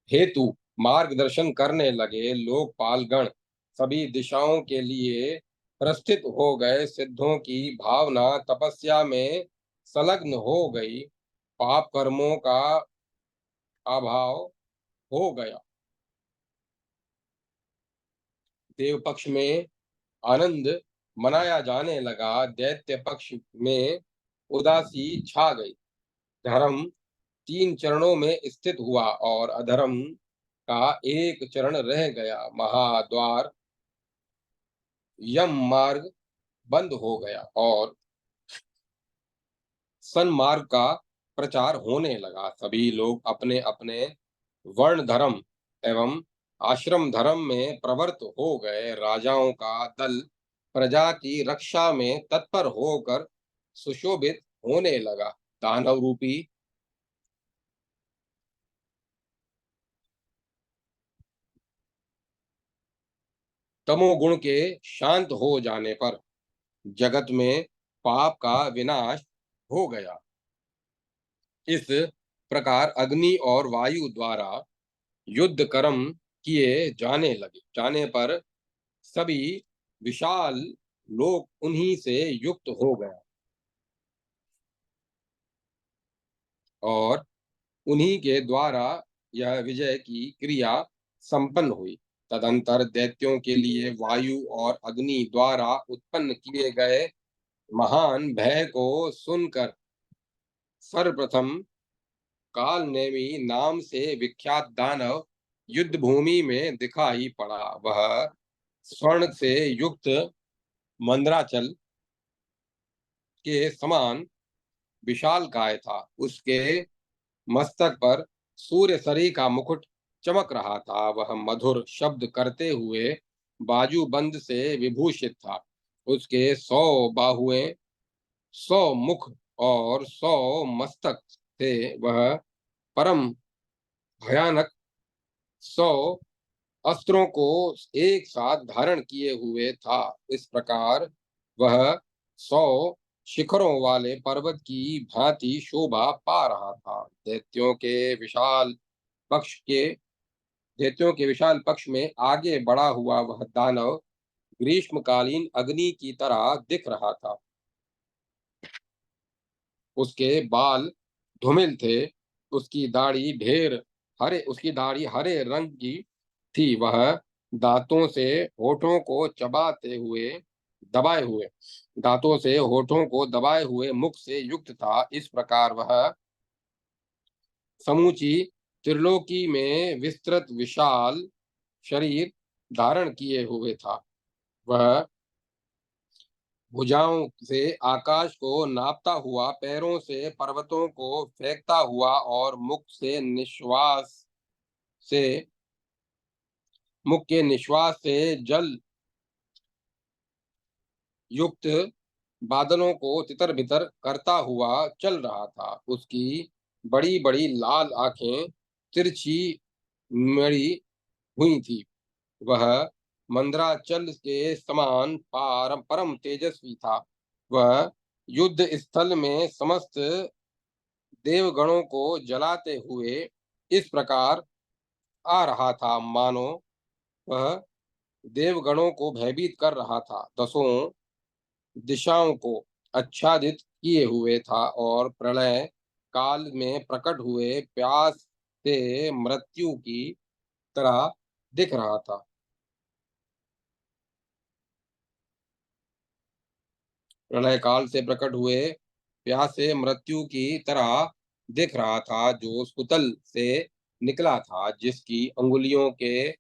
हेतु मार्गदर्शन करने लगे। लोकपाल गण सभी दिशाओं के लिए प्रस्थित हो गए। सिद्धों की भावना तपस्या में संलग्न हो गई। पाप कर्मों का अभाव हो गया। देव पक्ष में आनंद मनाया जाने लगा। दैत्य पक्ष में उदासी छा गई। धर्म 3 चरणों में स्थित हुआ और अधर्म का एक चरण रह गया। महाद्वार यम मार्ग बंद हो गया और सन्मार्ग का प्रचार होने लगा। सभी लोग अपने अपने वर्ण धर्म एवं आश्रम धर्म में प्रवृत्त हो गए। राजाओं का दल प्रजा की रक्षा में तत्पर होकर सुशोभित होने लगा। दानव रूपी तमोगुण के शांत हो जाने पर जगत में पाप का विनाश हो गया। इस प्रकार अग्नि और वायु द्वारा युद्ध कर्म किए जाने पर सभी विशाल लोक उन्हीं से युक्त हो गया और उन्हीं के द्वारा यह विजय की क्रिया संपन्न हुई। तदंतर दैत्यों के लिए वायु और अग्नि द्वारा उत्पन्न किए गए महान भय को सुनकर सर्वप्रथम कालनेमी नाम से विख्यात दानव युद्ध भूमि में दिखाई पड़ा। वह स्वर्ण से युक्त मंद्राचल के समान विशालकाय था। उसके मस्तक पर सूर्य सरी का मुकुट चमक रहा था। वह मधुर शब्द करते हुए बाजूबंद से विभूषित था। उसके 100 बाहुएं, 100 मुख और 100 मस्तक थे। वह परम भयानक 100 अस्त्रों को एक साथ धारण किए हुए था। इस प्रकार वह 100 शिखरों वाले पर्वत की भांति शोभा पा रहा था। पक्ष के दैत्यों के विशाल पक्ष में आगे बढ़ा हुआ वह दानव ग्रीष्मकालीन अग्नि की तरह दिख रहा था। उसके बाल धूमिल थे। उसकी दाढ़ी हरे रंग की थी। वह दांतों से होठों को दबाए हुए मुख से युक्त था। इस प्रकार वह समूची त्रिलोकी में विस्तृत विशाल शरीर धारण किए हुए था। वह भुजाओं से आकाश को नापता हुआ, पैरों से पर्वतों को फेंकता हुआ और से मुख के निश्वास से जल युक्त बादलों को तितर बितर करता हुआ चल रहा था। उसकी बड़ी बड़ी लाल आंखें तिरछी मड़ी हुई थी। वह मंद्राचल के समान परम तेजस्वी था। वह युद्ध स्थल में समस्त देवगणों को जलाते हुए इस प्रकार आ रहा था, मानो वह देवगणों को भयभीत कर रहा था। 10 दिशाओं को आच्छादित किए हुए था और प्रलय काल में प्रकट हुए प्यास से मृत्यु की तरह दिख रहा था। प्रलय काल से प्रकट हुए प्यास से मृत्यु की तरह दिख रहा था, जो सुतल से निकला था, जिसकी अंगुलियों के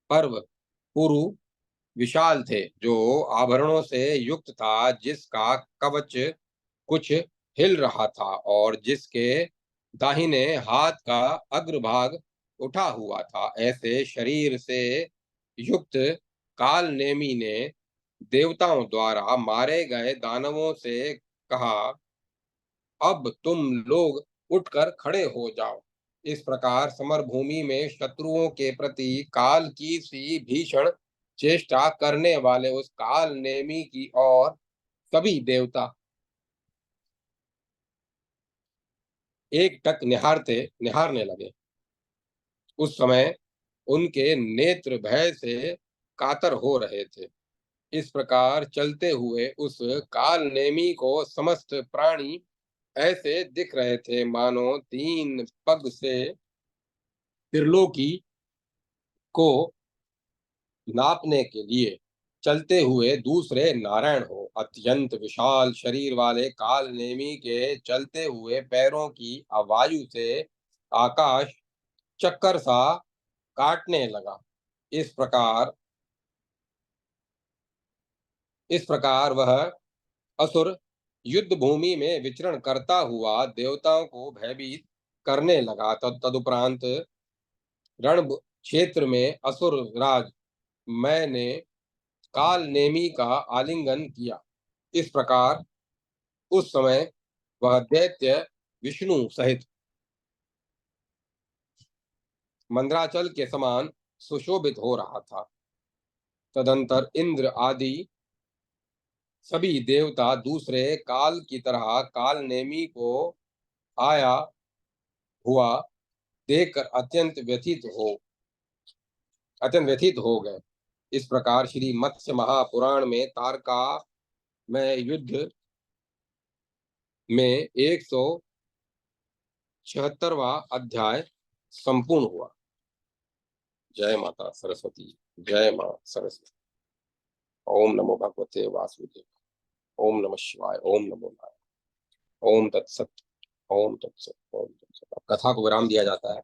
पर्व पुरु विशाल थे, जो आभरणों से युक्त था, जिसका कवच कुछ हिल रहा था और जिसके दाहिने हाथ का अग्रभाग उठा हुआ था। ऐसे शरीर से युक्त काल नेमी ने देवताओं द्वारा मारे गए दानवों से कहा, अब तुम लोग उठकर खड़े हो जाओ। इस प्रकार समरभूमि में शत्रुओं के प्रति काल की सी भीषण चेष्टा करने वाले उस काल नेमी की ओर सभी देवता एकटक निहारने लगे। उस समय उनके नेत्र भय से कातर हो रहे थे। इस प्रकार चलते हुए उस काल नेमी को समस्त प्राणी ऐसे दिख रहे थे मानो तीन पग से त्रिलोकी को नापने के लिए चलते हुए दूसरे नारायण हो। अत्यंत विशाल शरीर वाले काल नेमी के चलते हुए पैरों की वायु से आकाश चक्कर सा काटने लगा। इस प्रकार इस प्रकार वह असुर युद्ध भूमि में विचरण करता हुआ देवताओं को भयभीत करने लगा। तदुपरांत रण क्षेत्र में असुर राज मैंने काल नेमी का आलिंगन किया। इस प्रकार उस समय वह दैत्य विष्णु सहित मंद्राचल के समान सुशोभित हो रहा था। तदंतर इंद्र आदि सभी देवता दूसरे काल की तरह काल नेमी को आया हुआ देखकर अत्यंत व्यथित हो गए। इस प्रकार श्री मत्स्य महापुराण में तारका में युद्ध में 176वां अध्याय संपूर्ण हुआ। जय माता सरस्वती। जय मां सरस्वती। ओम नमो भगवते वासुदेव। ओम नमः शिवाय। ओम नमो नारायण। ओम तत्सत। ओम तत्सत। ओम तत्सत। अब कथा को विराम दिया जाता है।